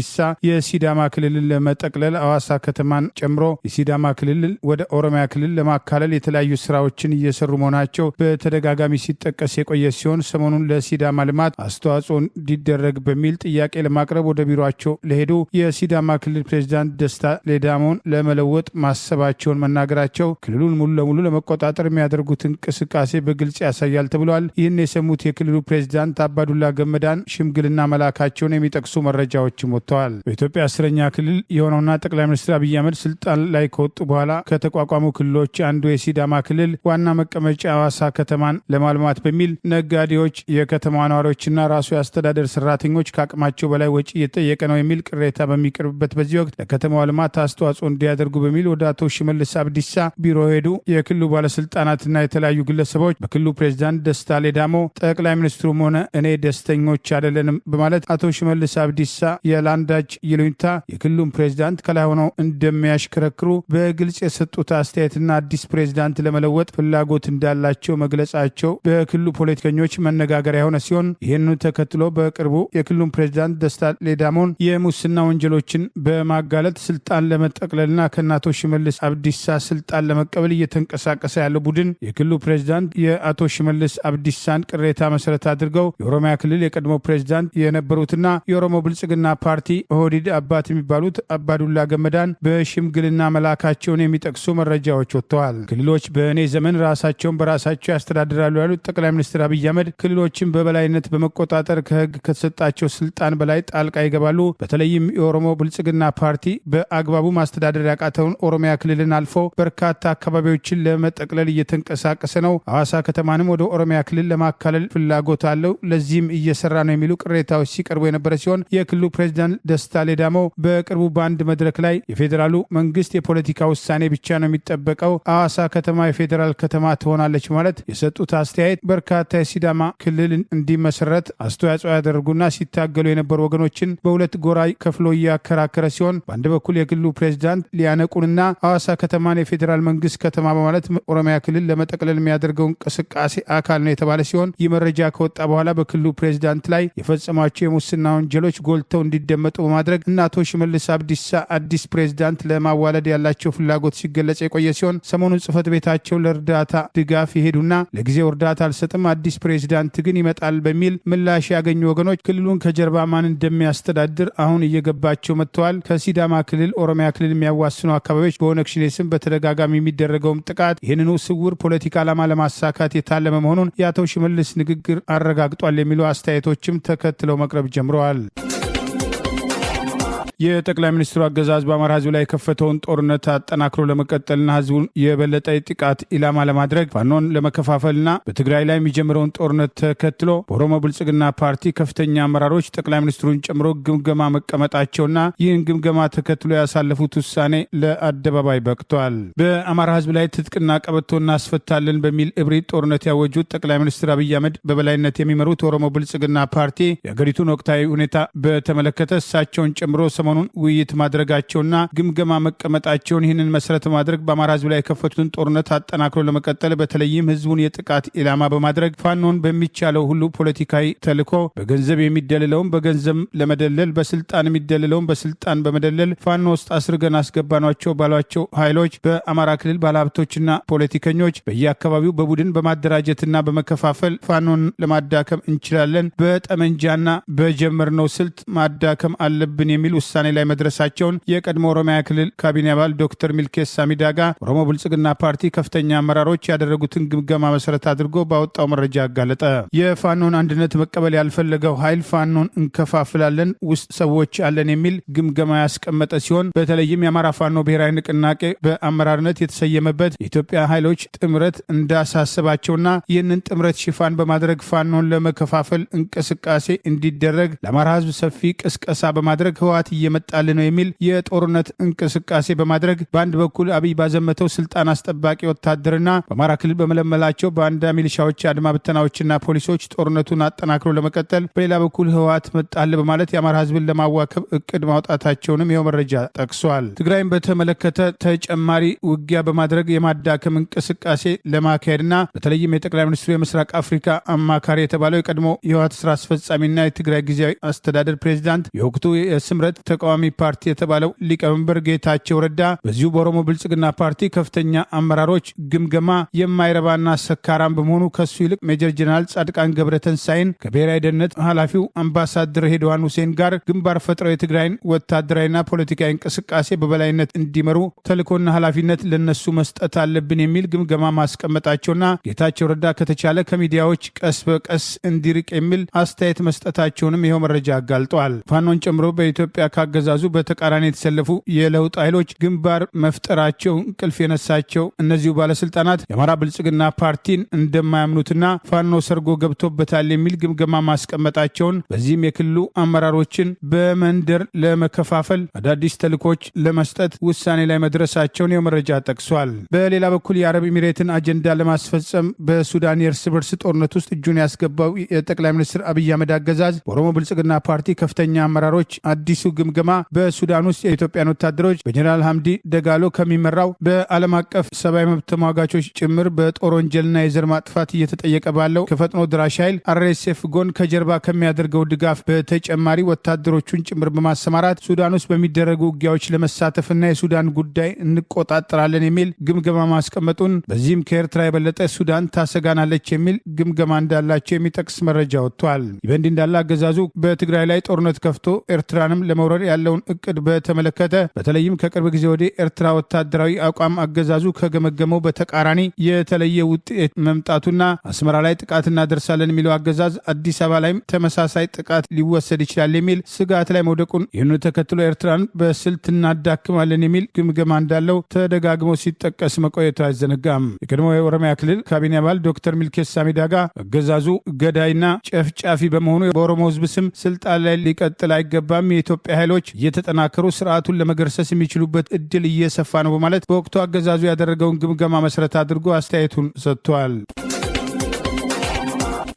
የሲዳማ ክልልን ለመጠቅለል ሐዋሳ ከተማን ጨምሮ የሲዳማ ክልል ወደ ኦሮሚያ ክልል ለማካለል የተለያዩ ስራዎችን እየሰሩ መሆናቸው በተደጋጋሚ ሲጠቀስ የቆየ ሲሆን ሰሞኑን ለሲዳማ ልማት አስተዋጽኦ እንዲደረግ በሚል ጥያቄ ለማቅረብ ወደ ቢሮቸው ለሄዱ የሲዳማ ክልል ፕሬዚዳንት ደስታ ሌዳሞን ለመለወጥ ማሰባቸውን መናገራቸው ክልሉን ሙሉ ለሙሉ ለመቆጣጠር የሚያደርጉት እንቅስቃሴ በግልጽ ያሳያል ተብሏል። ይህን የሰሙት የክልሉ ፕሬዚዳንት አባዱላ ገመዳን ሽምግልና መላካቸውን የሚጠቅሱ መረጃዎችም ወጥተዋል። በኢትዮጵያ 10ኛ ክልል የሆነውና ጠቅላይ ሚኒስትር አብይ አህመድ ስልጣን ላይ ከወጡ በኋላ ከተቋቋሙ ክልሎች አንዱ የሲዳማ ክልል ዋና መቀመጫ ሐዋሳ ከተማን ለማልማት በሚል ነጋዴዎች፣ የከተማ ነዋሪዎችና ራሱ የአስተዳደር ሰራተኞች ከአቅማቸው በላይ ወጪ እየጠየቀ ነው የሚል ቅሬታ በሚቀርብበት በዚህ ወቅት ለከተማዋ ልማት አስተዋጽኦ እንዲያደርጉ በሚል ወደ አቶ ሽመልስ አብዲሳ ቢሮ ሄዱ የክልሉ ባለስልጣናትና የተለያዩ ግለሰቦች በክልሉ ፕሬዚዳንት ደስታ ሌዳሞ ጠቅላይ ሚኒስትሩም ሆነ እኔ ደስተኞች አይደለንም በማለት አቶ ሽመልስ አብዲሳ የላንዳጅ ይሉኝታ የክልሉን ፕሬዚዳንት ከላይ ሆነው እንደሚያሽከረክሩ በግልጽ የሰጡት አስተያየትና አዲስ ፕሬዚዳንት ለመለወጥ ፍላጎት እንዳላቸው መግለጻቸው በክልሉ ፖለቲከኞች መነጋገሪያ የሆነ ሲሆን ይህንኑ ተከትሎ በቅርቡ የክልሉን ፕሬዚዳንት ደስታ ሌዳሞን የሙስና ወንጀሎችን በማጋለጥ ስልጣን ለመጠቅለልና ከአቶ ሽመልስ አብዲሳ ስልጣን ለመቀበል እየተንቀሳቀሰ ያለው ቡድን የክልሉ ፕሬዚዳንት የአቶ ሽመልስ አብዲሳን ቅሬታ መሰረት አድርገው የኦሮሚያ ክልል የቀድሞ ፕሬዚዳንት የነበሩትና የኦሮሞ ብልጽግና ፓርቲ ኦህዴድ አባት የሚባሉት አባዱላ ገመዳን በሽምግልና መላካቸውን የሚጠቅሱ መረጃዎች ወጥተዋል። ክልሎች በእኔ ዘመን ራሳቸውን በራሳቸው ያስተዳድራሉ ያሉት ጠቅላይ ሚኒስትር አብይ አህመድ ክልሎችን በበላይነት በመቆጣጠር ከህግ ከተሰጣቸው ስልጣን በላይ ጣልቃ ይገባሉ። በተለይም የኦሮሞ ብልጽግና ፓርቲ በአግባቡ ማስተዳደር ያቃተውን ኦሮሚያ ክልልን አልፎ በርካታ አካባቢዎችን ለመጠቅለል እየተንቀሳቀሰ ነው። ሐዋሳ ከተማንም ወደ ኦሮሚያ ክልል ለማካለል ፍላጎት አለው፣ ለዚህም እየሰራ ነው የሚሉ ቅሬታዎች ሲቀርቡ የነበረ ሲሆን የክልሉ ፕሬዚዳንት ደስታ ሌዳሞ በቅርቡ በአንድ መድረክ ላይ የፌዴራሉ መንግስት የፖለቲካ ውሳኔ ብቻ ነው የሚጠበቀው፣ ሐዋሳ ከተማ የፌዴራል ከተማ ትሆናለች ማለት የሰጡት አስተያየት በርካታ የሲዳማ ክልል እንዲመሰረት አስተዋጽኦ ያደረጉና ሲታገሉ የነበሩ ወገኖችን በሁለት ጎራ ከፍሎ እያከራከረ ሲሆን በአንድ በኩል የክልሉ ፕሬዚዳንት ሊያነቁንና ሐዋሳ ከተማን የፌዴራል መንግስት ከተማ በማለት ኦሮሚያ ክልል ለመጠቅለል የሚያደርገው እንቅስቃሴ አካል ነው የተባለ ሲሆን ይህ መረጃ ከወጣ በኋላ በክልሉ ፕሬዚዳንት ላይ የፈጸሟቸው የሙስና ወንጀሎች ጎልተው እንዲደ እንዲደመጡ በማድረግ እና አቶ ሽመልስ አብዲሳ አዲስ ፕሬዝዳንት ለማዋለድ ያላቸው ፍላጎት ሲገለጽ የቆየ ሲሆን ሰሞኑን ጽህፈት ቤታቸው ለእርዳታ ድጋፍ የሄዱና ለጊዜው እርዳታ አልሰጥም አዲስ ፕሬዝዳንት ግን ይመጣል በሚል ምላሽ ያገኙ ወገኖች ክልሉን ከጀርባ ማን እንደሚያስተዳድር አሁን እየገባቸው መጥተዋል። ከሲዳማ ክልል ኦሮሚያ ክልል የሚያዋስኑ አካባቢዎች በኦነግ ሸኔ ስም በተደጋጋሚ የሚደረገውም ጥቃት ይህንኑ ስውር ፖለቲካ ዓላማ ለማሳካት የታለመ መሆኑን የአቶ ሽመልስ ንግግር አረጋግጧል የሚሉ አስተያየቶችም ተከትለው መቅረብ ጀምረዋል። የጠቅላይ ሚኒስትሩ አገዛዝ በአማራ ህዝብ ላይ የከፈተውን ጦርነት አጠናክሮ ለመቀጠልና ህዝቡን የበለጠ ጥቃት ኢላማ ለማድረግ ፋኖን ለመከፋፈልና በትግራይ ላይ የሚጀምረውን ጦርነት ተከትሎ በኦሮሞ ብልጽግና ፓርቲ ከፍተኛ አመራሮች ጠቅላይ ሚኒስትሩን ጨምሮ ግምገማ መቀመጣቸውና ይህን ግምገማ ተከትሎ ያሳለፉት ውሳኔ ለአደባባይ በቅቷል። በአማራ ህዝብ ላይ ትጥቅና ቀበቶ እናስፈታለን በሚል እብሪት ጦርነት ያወጁት ጠቅላይ ሚኒስትር አብይ አህመድ በበላይነት የሚመሩት ኦሮሞ ብልጽግና ፓርቲ የሀገሪቱን ወቅታዊ ሁኔታ በተመለከተ እሳቸውን ጨምሮ ሰሞኑን ውይይት ማድረጋቸውና ግምገማ መቀመጣቸውን ይህንን መሰረት ማድረግ በአማራ ህዝብ ላይ የከፈቱትን ጦርነት አጠናክሮ ለመቀጠል በተለይም ህዝቡን የጥቃት ኢላማ በማድረግ ፋኖን በሚቻለው ሁሉ ፖለቲካዊ ተልዕኮ በገንዘብ የሚደልለውን በገንዘብ ለመደለል በስልጣን የሚደልለውን በስልጣን በመደለል ፋኖ ውስጥ አስርገን አስገባናቸው ባሏቸው ኃይሎች በአማራ ክልል ባለሀብቶችና ፖለቲከኞች በየአካባቢው በቡድን በማደራጀትና በመከፋፈል ፋኖን ለማዳከም እንችላለን፣ በጠመንጃና በጀመርነው ስልት ማዳከም አለብን የሚል ውሳኔ ላይ መድረሳቸውን የቀድሞ ኦሮሚያ ክልል ካቢኔ አባል ዶክተር ሚልኬሳ ሚዳጋ ኦሮሞ ብልጽግና ፓርቲ ከፍተኛ አመራሮች ያደረጉትን ግምገማ መሰረት አድርጎ ባወጣው መረጃ አጋለጠ። የፋኖን አንድነት መቀበል ያልፈለገው ኃይል ፋኖን እንከፋፍላለን ውስጥ ሰዎች አለን የሚል ግምገማ ያስቀመጠ ሲሆን በተለይም የአማራ ፋኖ ብሔራዊ ንቅናቄ በአመራርነት የተሰየመበት የኢትዮጵያ ኃይሎች ጥምረት እንዳሳሰባቸውና ይህንን ጥምረት ሽፋን በማድረግ ፋኖን ለመከፋፈል እንቅስቃሴ እንዲደረግ ለአማራ ህዝብ ሰፊ ቅስቀሳ በማድረግ ህወሓት እየመጣል ነው የሚል የጦርነት እንቅስቃሴ በማድረግ በአንድ በኩል አብይ ባዘመተው ስልጣን አስጠባቂ ወታደርና በአማራ ክልል በመለመላቸው ባንዳ ሚሊሻዎች፣ አድማ ብተናዎችና ፖሊሶች ጦርነቱን አጠናክሮ ለመቀጠል፣ በሌላ በኩል ህወሓት መጣል በማለት የአማራ ህዝብን ለማዋከብ እቅድ ማውጣታቸውንም ይኸው መረጃ ጠቅሷል። ትግራይን በተመለከተ ተጨማሪ ውጊያ በማድረግ የማዳከም እንቅስቃሴ ለማካሄድና በተለይም የጠቅላይ ሚኒስትሩ የምስራቅ አፍሪካ አማካሪ የተባለው የቀድሞ የህወሓት ስራ አስፈጻሚና የትግራይ ጊዜያዊ አስተዳደር ፕሬዚዳንት የወቅቱ የስምረት ተቃዋሚ ፓርቲ የተባለው ሊቀመንበር ጌታቸው ረዳ በዚሁ በኦሮሞ ብልጽግና ፓርቲ ከፍተኛ አመራሮች ግምገማ የማይረባና ሰካራም በመሆኑ ከሱ ይልቅ ሜጀር ጀነራል ጻድቃን ገብረተንሳይን ከብሔራዊ ደህንነት ኃላፊው አምባሳደር ሬድዋን ሁሴን ጋር ግንባር ፈጥረው የትግራይን ወታደራዊና ፖለቲካዊ እንቅስቃሴ በበላይነት እንዲመሩ ተልእኮና ኃላፊነት ለነሱ መስጠት አለብን የሚል ግምገማ ማስቀመጣቸውና ጌታቸው ረዳ ከተቻለ ከሚዲያዎች ቀስ በቀስ እንዲርቅ የሚል አስተያየት መስጠታቸውንም ይኸው መረጃ አጋልጧል። ፋኖን ጨምሮ በኢትዮጵያ ካገዛዙ በተቃራኒ የተሰለፉ የለውጥ ኃይሎች ግንባር መፍጠራቸው እንቅልፍ የነሳቸው እነዚሁ ባለስልጣናት የአማራ ብልጽግና ፓርቲን እንደማያምኑትና ፋኖ ሰርጎ ገብቶበታል የሚል ግምገማ ማስቀመጣቸውን በዚህም የክልሉ አመራሮችን በመንደር ለመከፋፈል አዳዲስ ተልኮች ለመስጠት ውሳኔ ላይ መድረሳቸውን የመረጃ ጠቅሷል። በሌላ በኩል የአረብ ኤሚሬትን አጀንዳ ለማስፈጸም በሱዳን የእርስ በርስ ጦርነት ውስጥ እጁን ያስገባው የጠቅላይ ሚኒስትር አብይ አህመድ አገዛዝ በኦሮሞ ብልጽግና ፓርቲ ከፍተኛ አመራሮች አዲሱ ግምገማ በሱዳን ውስጥ የኢትዮጵያን ወታደሮች በጀነራል ሐምዲ ደጋሎ ከሚመራው በዓለም አቀፍ ሰብአዊ መብት ተሟጋቾች ጭምር በጦር ወንጀልና የዘር ማጥፋት እየተጠየቀ ባለው ከፈጥኖ ድራሽ ኃይል አርኤስኤፍ ጎን ከጀርባ ከሚያደርገው ድጋፍ በተጨማሪ ወታደሮቹን ጭምር በማሰማራት ሱዳን ውስጥ በሚደረጉ ውጊያዎች ለመሳተፍና የሱዳን ጉዳይ እንቆጣጠራለን የሚል ግምገማ ማስቀመጡን በዚህም ከኤርትራ የበለጠ ሱዳን ታሰጋናለች የሚል ግምገማ እንዳላቸው የሚጠቅስ መረጃ ወጥቷል። ይበንዲ እንዳለ አገዛዙ በትግራይ ላይ ጦርነት ከፍቶ ኤርትራንም ለመውረር ያለውን እቅድ በተመለከተ በተለይም ከቅርብ ጊዜ ወዲህ ኤርትራ ወታደራዊ አቋም አገዛዙ ከገመገመው በተቃራኒ የተለየ ውጤት መምጣቱና አስመራ ላይ ጥቃት እናደርሳለን የሚለው አገዛዝ አዲስ አበባ ላይም ተመሳሳይ ጥቃት ሊወሰድ ይችላል የሚል ስጋት ላይ መውደቁን ይህኑ ተከትሎ ኤርትራን በስልት እናዳክማለን የሚል ግምገማ እንዳለው ተደጋግሞ ሲጠቀስ መቆየቱ አይዘነጋም። የቀድሞ የኦሮሚያ ክልል ካቢኔ አባል ዶክተር ሚልኬሳ ሚዳጋ አገዛዙ ገዳይና ጨፍጫፊ በመሆኑ በኦሮሞ ህዝብ ስም ስልጣን ላይ ሊቀጥል አይገባም፣ የኢትዮጵያ ኃይሎች እየተጠናከሩ ስርዓቱን ለመገርሰስ የሚችሉበት እድል እየሰፋ ነው በማለት በወቅቱ አገዛዙ ያደረገውን ግምገማ መሰረት አድርጎ አስተያየቱን ሰጥቷል።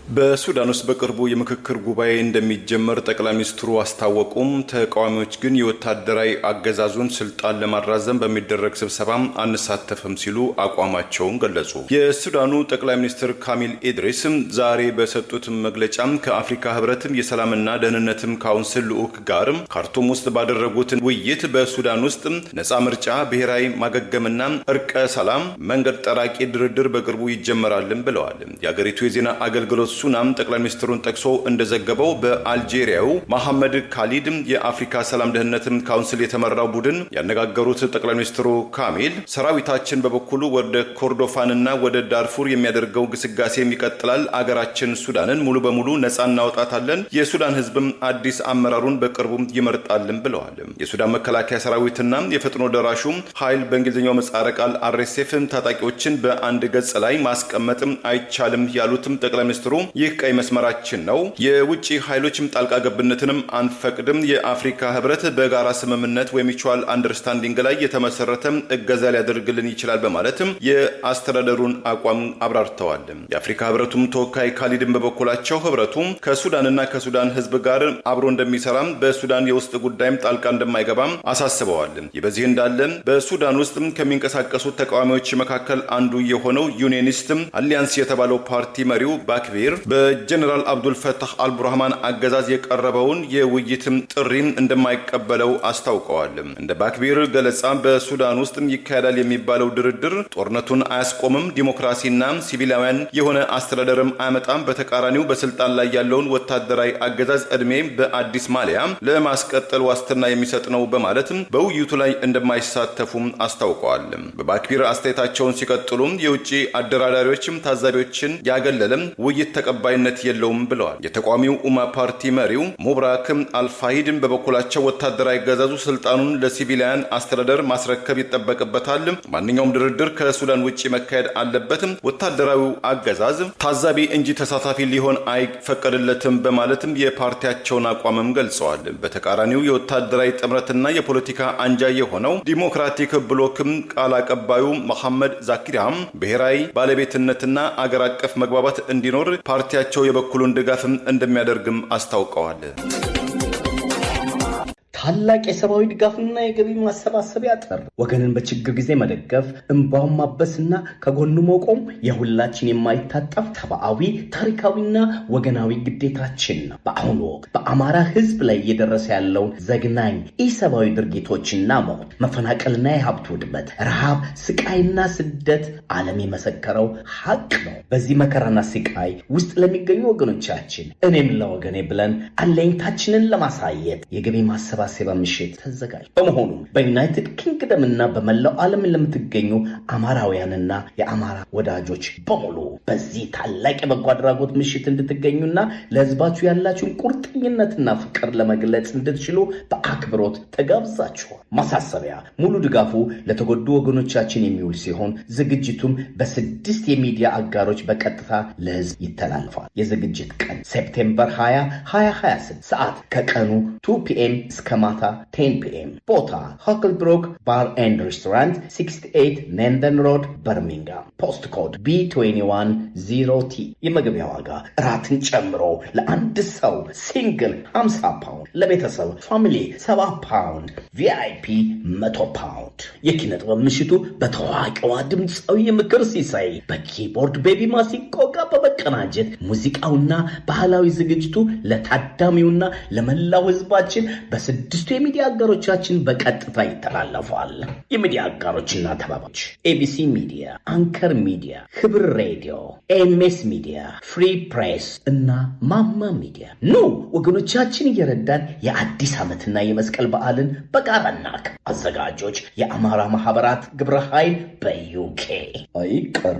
በሱዳን ውስጥ በቅርቡ የምክክር ጉባኤ እንደሚጀመር ጠቅላይ ሚኒስትሩ አስታወቁም። ተቃዋሚዎች ግን የወታደራዊ አገዛዙን ስልጣን ለማራዘም በሚደረግ ስብሰባ አንሳተፍም ሲሉ አቋማቸውን ገለጹ። የሱዳኑ ጠቅላይ ሚኒስትር ካሚል ኢድሪስ ዛሬ በሰጡት መግለጫ ከአፍሪካ ህብረት የሰላምና ደህንነት ካውንስል ልዑክ ጋር ካርቱም ውስጥ ባደረጉት ውይይት በሱዳን ውስጥ ነጻ ምርጫ፣ ብሔራዊ ማገገምና እርቀ ሰላም መንገድ ጠራቂ ድርድር በቅርቡ ይጀመራልም ብለዋል። የአገሪቱ የዜና አገልግሎት ሱናም ጠቅላይ ሚኒስትሩን ጠቅሶ እንደዘገበው በአልጄሪያው መሐመድ ካሊድ የአፍሪካ ሰላም ደህንነት ካውንስል የተመራው ቡድን ያነጋገሩት ጠቅላይ ሚኒስትሩ ካሚል ሰራዊታችን በበኩሉ ወደ ኮርዶፋንና ወደ ዳርፉር የሚያደርገው ግስጋሴ ይቀጥላል፣ አገራችን ሱዳንን ሙሉ በሙሉ ነጻ እናወጣታለን፣ የሱዳን ህዝብም አዲስ አመራሩን በቅርቡ ይመርጣልን ብለዋል። የሱዳን መከላከያ ሰራዊትና የፈጥኖ ደራሹ ኃይል በእንግሊዝኛው ምህጻረ ቃል አርኤስኤፍ ታጣቂዎችን በአንድ ገጽ ላይ ማስቀመጥም አይቻልም ያሉትም ጠቅላይ ሚኒስትሩ ይህ ቀይ መስመራችን ነው፣ የውጭ ኃይሎችም ጣልቃ ገብነትንም አንፈቅድም፣ የአፍሪካ ህብረት በጋራ ስምምነት ወይ ሚቹዋል አንደርስታንዲንግ ላይ የተመሰረተ እገዛ ሊያደርግልን ይችላል በማለትም የአስተዳደሩን አቋም አብራርተዋል። የአፍሪካ ህብረቱም ተወካይ ካሊድን በበኩላቸው ህብረቱ ከሱዳንና ከሱዳን ህዝብ ጋር አብሮ እንደሚሰራም በሱዳን የውስጥ ጉዳይም ጣልቃ እንደማይገባም አሳስበዋል። ይህ በዚህ እንዳለ በሱዳን ውስጥ ከሚንቀሳቀሱት ተቃዋሚዎች መካከል አንዱ የሆነው ዩኒየኒስት አሊያንስ የተባለው ፓርቲ መሪው ባክቢር በጀነራል አብዱል ፈታህ አልቡርሃን አገዛዝ የቀረበውን የውይይትም ጥሪን እንደማይቀበለው አስታውቀዋል። እንደ ባክቢር ገለጻ በሱዳን ውስጥ ይካሄዳል የሚባለው ድርድር ጦርነቱን አያስቆምም፣ ዲሞክራሲና ሲቪላውያን የሆነ አስተዳደርም አያመጣም፣ በተቃራኒው በስልጣን ላይ ያለውን ወታደራዊ አገዛዝ እድሜ በአዲስ ማሊያ ለማስቀጠል ዋስትና የሚሰጥ ነው በማለትም በውይይቱ ላይ እንደማይሳተፉም አስታውቀዋል። በባክቢር አስተያየታቸውን ሲቀጥሉም የውጭ አደራዳሪዎችም ታዛቢዎችን ያገለለም ውይይት ተቀባይነት የለውም ብለዋል። የተቃዋሚው ኡማ ፓርቲ መሪው ሙብራክም አልፋሂድን በበኩላቸው ወታደራዊ አገዛዙ ስልጣኑን ለሲቪሊያን አስተዳደር ማስረከብ ይጠበቅበታል፣ ማንኛውም ድርድር ከሱዳን ውጪ መካሄድ አለበትም፣ ወታደራዊው አገዛዝ ታዛቢ እንጂ ተሳታፊ ሊሆን አይፈቀድለትም በማለትም የፓርቲያቸውን አቋምም ገልጸዋል። በተቃራኒው የወታደራዊ ጥምረትና የፖለቲካ አንጃ የሆነው ዲሞክራቲክ ብሎክም ቃል አቀባዩ መሐመድ ዛኪራም ብሔራዊ ባለቤትነትና አገር አቀፍ መግባባት እንዲኖር ፓርቲያቸው የበኩሉን ድጋፍም እንደሚያደርግም አስታውቀዋል። ታላቅ የሰብአዊ ድጋፍና የገቢ ማሰባሰቢያ ጥሪ ወገንን በችግር ጊዜ መደገፍ፣ እንባውን ማበስና ከጎኑ መቆም የሁላችን የማይታጠፍ ሰብአዊ ታሪካዊና ወገናዊ ግዴታችን ነው። በአሁኑ ወቅት በአማራ ህዝብ ላይ እየደረሰ ያለውን ዘግናኝ ኢሰብአዊ ድርጊቶችና ሞት፣ መፈናቀልና የሀብት ውድመት፣ ረሃብ፣ ስቃይና ስደት ዓለም የመሰከረው ሀቅ ነው። በዚህ መከራና ስቃይ ውስጥ ለሚገኙ ወገኖቻችን እኔም ለወገኔ ብለን አለኝታችንን ለማሳየት የገቢ ማሰባሰቢያ ምሽት ተዘጋጅ። በመሆኑም በዩናይትድ ኪንግደም እና በመላው ዓለም ለምትገኙ አማራውያንና የአማራ ወዳጆች በሙሉ በዚህ ታላቅ የበጎ አድራጎት ምሽት እንድትገኙና ለህዝባችሁ ያላችሁን ቁርጠኝነትና ፍቅር ለመግለጽ እንድትችሉ በአክብሮት ተጋብዛችኋል። ማሳሰቢያ፣ ሙሉ ድጋፉ ለተጎዱ ወገኖቻችን የሚውል ሲሆን ዝግጅቱም በ6 የሚዲያ አጋሮች በቀጥታ ለህዝብ ይተላልፋል። የዝግጅት ቀን ሴፕቴምበር 20 2026 ሰዓት ከቀኑ 2 PM እስከ ማታ 10 PM። ቦታ ሆክልብሮክ ባር ኤንድ ሬስቶራንት 68 ነንደን ሮድ በርሚንጋም። ፖስት ኮድ B210T። የመግቢያ ዋጋ እራትን ጨምሮ ለአንድ ሰው ሲንግል 50 ፓውንድ፣ ለቤተሰብ ፋሚሊ 70 ፓውንድ፣ VIP 100 ፓውንድ። የኪነ ጥበብ ምሽቱ በታዋቂዋ ድምፃዊ የምክር ሲሳይ በኪቦርድ ቤቢ ማሲንቆ ጋር በመቀናጀት ሙዚቃውና ባህላዊ ዝግጅቱ ለታዳሚውና ለመላው ህዝባችን በ6 የሚዲያ አጋሮቻችን በቀጥታ ይተላለፋል። የሚዲያ አጋሮችና ተባባሪዎች ABC ሚዲያ፣ አንከር ሚዲያ፣ ህብር ሬዲዮ፣ ኤምኤስ ሚዲያ፣ ፍሪ ፕሬስ እና ማማ ሚዲያ። ኑ ወገኖቻችን እየረዳን የአዲስ ዓመትና የመስቀል በዓልን በጋራ እናክብር። አዘጋጆች የአማራ ማህበራት ግብረ ኃይል በዩኬ አይቀር።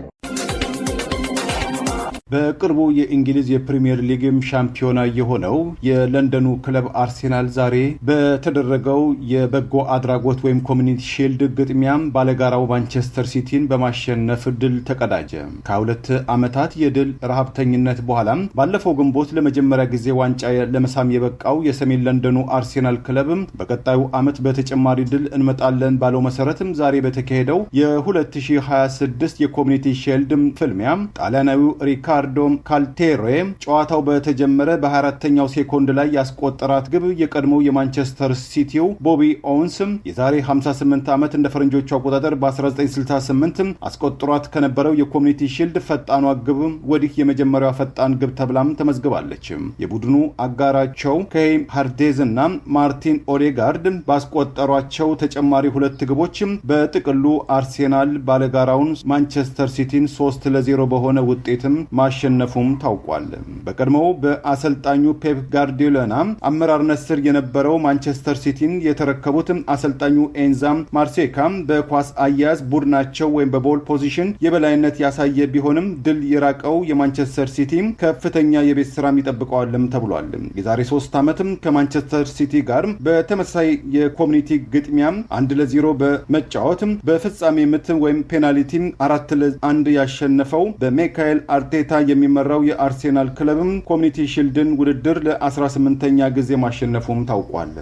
በቅርቡ የእንግሊዝ የፕሪሚየር ሊግም ሻምፒዮና የሆነው የለንደኑ ክለብ አርሴናል ዛሬ በተደረገው የበጎ አድራጎት ወይም ኮሚኒቲ ሺልድ ግጥሚያም ባለጋራው ማንቸስተር ሲቲን በማሸነፍ ድል ተቀዳጀ። ከ2 ዓመታት የድል ረሃብተኝነት በኋላም ባለፈው ግንቦት ለመጀመሪያ ጊዜ ዋንጫ ለመሳም የበቃው የሰሜን ለንደኑ አርሴናል ክለብም በቀጣዩ ዓመት በተጨማሪ ድል እንመጣለን ባለው መሰረትም ዛሬ በተካሄደው የ2026 የኮሚኒቲ ሺልድ ፍልሚያ ጣሊያናዊው ሪካርዶ ሪካርዶ ካልቴሬ ጨዋታው በተጀመረ በ24ኛው ሴኮንድ ላይ ያስቆጠራት ግብ የቀድሞው የማንቸስተር ሲቲው ቦቢ ኦውንስ የዛሬ 58 ዓመት እንደ ፈረንጆቹ አቆጣጠር በ1968 አስቆጥሯት ከነበረው የኮሚኒቲ ሺልድ ፈጣኗ ግብ ወዲህ የመጀመሪያዋ ፈጣን ግብ ተብላም ተመዝግባለች። የቡድኑ አጋራቸው ከይ ሃርዴዝ እና ማርቲን ኦዴጋርድ ባስቆጠሯቸው ተጨማሪ ሁለት ግቦች በጥቅሉ አርሴናል ባለጋራውን ማንቸስተር ሲቲን 3-0 በሆነ ውጤትም ማሸነፉም ታውቋል። በቀድሞው በአሰልጣኙ ፔፕ ጋርዲዮላና አመራርነት ስር የነበረው ማንቸስተር ሲቲን የተረከቡት አሰልጣኙ ኤንዛ ማርሴካ በኳስ አያያዝ ቡድናቸው ወይም በቦል ፖዚሽን የበላይነት ያሳየ ቢሆንም ድል የራቀው የማንቸስተር ሲቲ ከፍተኛ የቤት ስራ ይጠብቀዋልም ተብሏል። የዛሬ 3 ዓመትም ከማንቸስተር ሲቲ ጋር በተመሳሳይ የኮሚኒቲ ግጥሚያ 1-0 በመጫወት በፍጻሜ ምት ወይም ፔናልቲ 4-1 ያሸነፈው በሚካኤል አርቴታ የሚመራው የአርሴናል ክለብም ኮሚኒቲ ሺልድን ውድድር ለ18ኛ ጊዜ ማሸነፉም ታውቋል።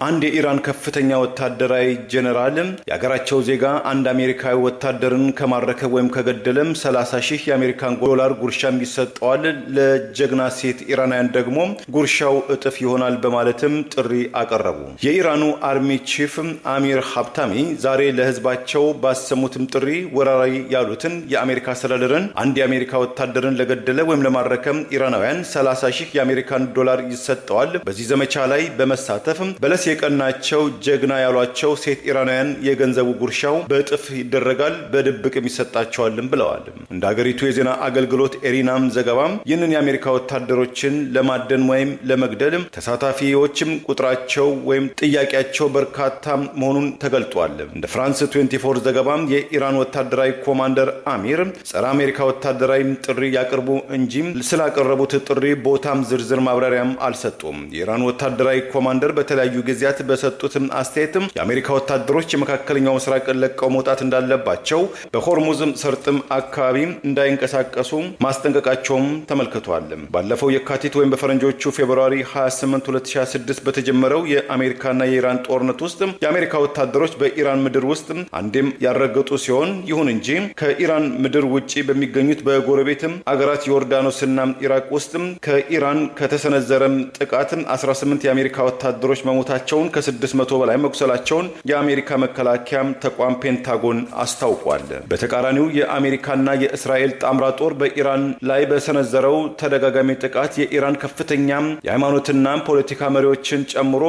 አንድ የኢራን ከፍተኛ ወታደራዊ ጄኔራል የሀገራቸው ዜጋ አንድ አሜሪካዊ ወታደርን ከማረከ ወይም ከገደለም 30,000 የአሜሪካን ዶላር ጉርሻም ይሰጠዋል፣ ለጀግና ሴት ኢራናውያን ደግሞ ጉርሻው እጥፍ ይሆናል በማለትም ጥሪ አቀረቡ። የኢራኑ አርሚ ቺፍ አሚር ሀብታሚ ዛሬ ለህዝባቸው ባሰሙትም ጥሪ ወራሪ ያሉትን የአሜሪካ አስተዳደርን አንድ የአሜሪካ ወታደርን ለገደለ ወይም ለማረከም ኢራናውያን 30,000 የአሜሪካን ዶላር ይሰጠዋል። በዚህ ዘመቻ ላይ በመሳተፍ በለስ የቀናቸው ጀግና ያሏቸው ሴት ኢራናውያን የገንዘቡ ጉርሻው በእጥፍ ይደረጋል፣ በድብቅም ይሰጣቸዋልም ብለዋል። እንደ ሀገሪቱ የዜና አገልግሎት ኤሪናም ዘገባም ይህንን የአሜሪካ ወታደሮችን ለማደን ወይም ለመግደል ተሳታፊዎችም ቁጥራቸው ወይም ጥያቄያቸው በርካታ መሆኑን ተገልጧል። እንደ ፍራንስ 24 ዘገባም የኢራን ወታደራዊ ኮማንደር አሚር ጸረ አሜሪካ ወታደራዊ ጥሪ ያቅርቡ እንጂ ስላቀረቡት ጥሪ ቦታም ዝርዝር ማብራሪያም አልሰጡም። የኢራን ወታደራዊ ኮማንደር በተለያዩ ጊዜያት በሰጡትም አስተያየትም የአሜሪካ ወታደሮች የመካከለኛው ምስራቅ ለቀው መውጣት እንዳለባቸው በሆርሙዝ ሰርጥም አካባቢ እንዳይንቀሳቀሱ ማስጠንቀቃቸውም ተመልክቷል። ባለፈው የካቲት ወይም በፈረንጆቹ ፌብሩዋሪ 28 2026 በተጀመረው የአሜሪካና የኢራን ጦርነት ውስጥ የአሜሪካ ወታደሮች በኢራን ምድር ውስጥ አንዴም ያረገጡ ሲሆን ይሁን እንጂ ከኢራን ምድር ውጪ በሚገኙት በጎረቤትም አገራት ዮርዳኖስና ኢራቅ ውስጥ ከኢራን ከተሰነዘረም ጥቃት 18 የአሜሪካ ወታደሮች መሞታቸውን ከ600 በላይ መቁሰላቸውን የአሜሪካ መከላከያ ተቋም ፔንታጎን አስታውቋል። በተቃራኒው የአሜሪካና የእስራኤል ጣምራ ጦር በኢራን ላይ በሰነዘረው ተደጋጋሚ ጥቃት የኢራን ከፍተኛ የሃይማኖትና ፖለቲካ መሪዎችን ጨምሮ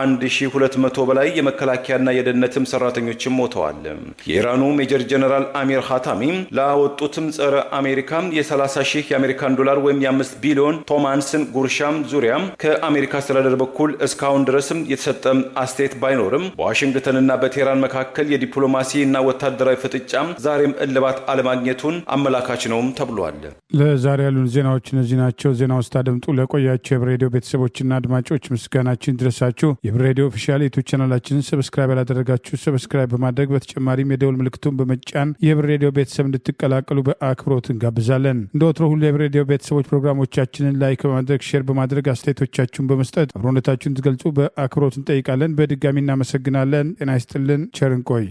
ከ1200 በላይ የመከላከያና የደህንነትም ሰራተኞችም ሞተዋል። የኢራኑ ሜጀር ጀነራል አሚር ሀታሚ ላወጡትም ጸረ አሜሪካ የ30,000 የአሜሪካን ዶላር ወይም የ5 ቢሊዮን ቶማንስን ጉርሻም ዙሪያ ከአሜሪካ አስተዳደር በኩል እስካሁን ድረስም የተሰጠ አስተያየት ባይኖርም በዋሽንግተንና በቴህራን መካከል የዲፕሎማሲ እና ወታደራዊ ፍጥጫ ዛሬም እልባት አለማግኘቱን አመላካች ነውም ተብሏል። ለዛሬ ያሉን ዜናዎች እነዚህ ናቸው። ዜናውን ስታደምጡ ለቆያቸው የህብር ሬዲዮ ቤተሰቦችና አድማጮች ምስጋናችን ድረሳችሁ። የህብር ሬዲዮ ኦፊሻል ዩቲዩብ ቻናላችንን ሰብስክራይብ ያላደረጋችሁ ሰብስክራይብ በማድረግ በተጨማሪም የደውል ምልክቱን በመጫን የህብር ሬዲዮ ቤተሰብ እንድትቀላቀሉ በአክብሮት እንጋብዛለን። እንደ ወትሮ ሁሉ የህብር ሬዲዮ ቤተሰቦች ፕሮግራሞቻችንን ላይክ በማድረግ ሼር በማድረግ አስተያየቶቻችሁን በመስጠት አብሮነታችሁን ትገልጹ በአክብሮት እንጠይቃለን። በድጋሚ እናመሰግናለን። ጤና ይስጥልን። ቸር እንቆይ።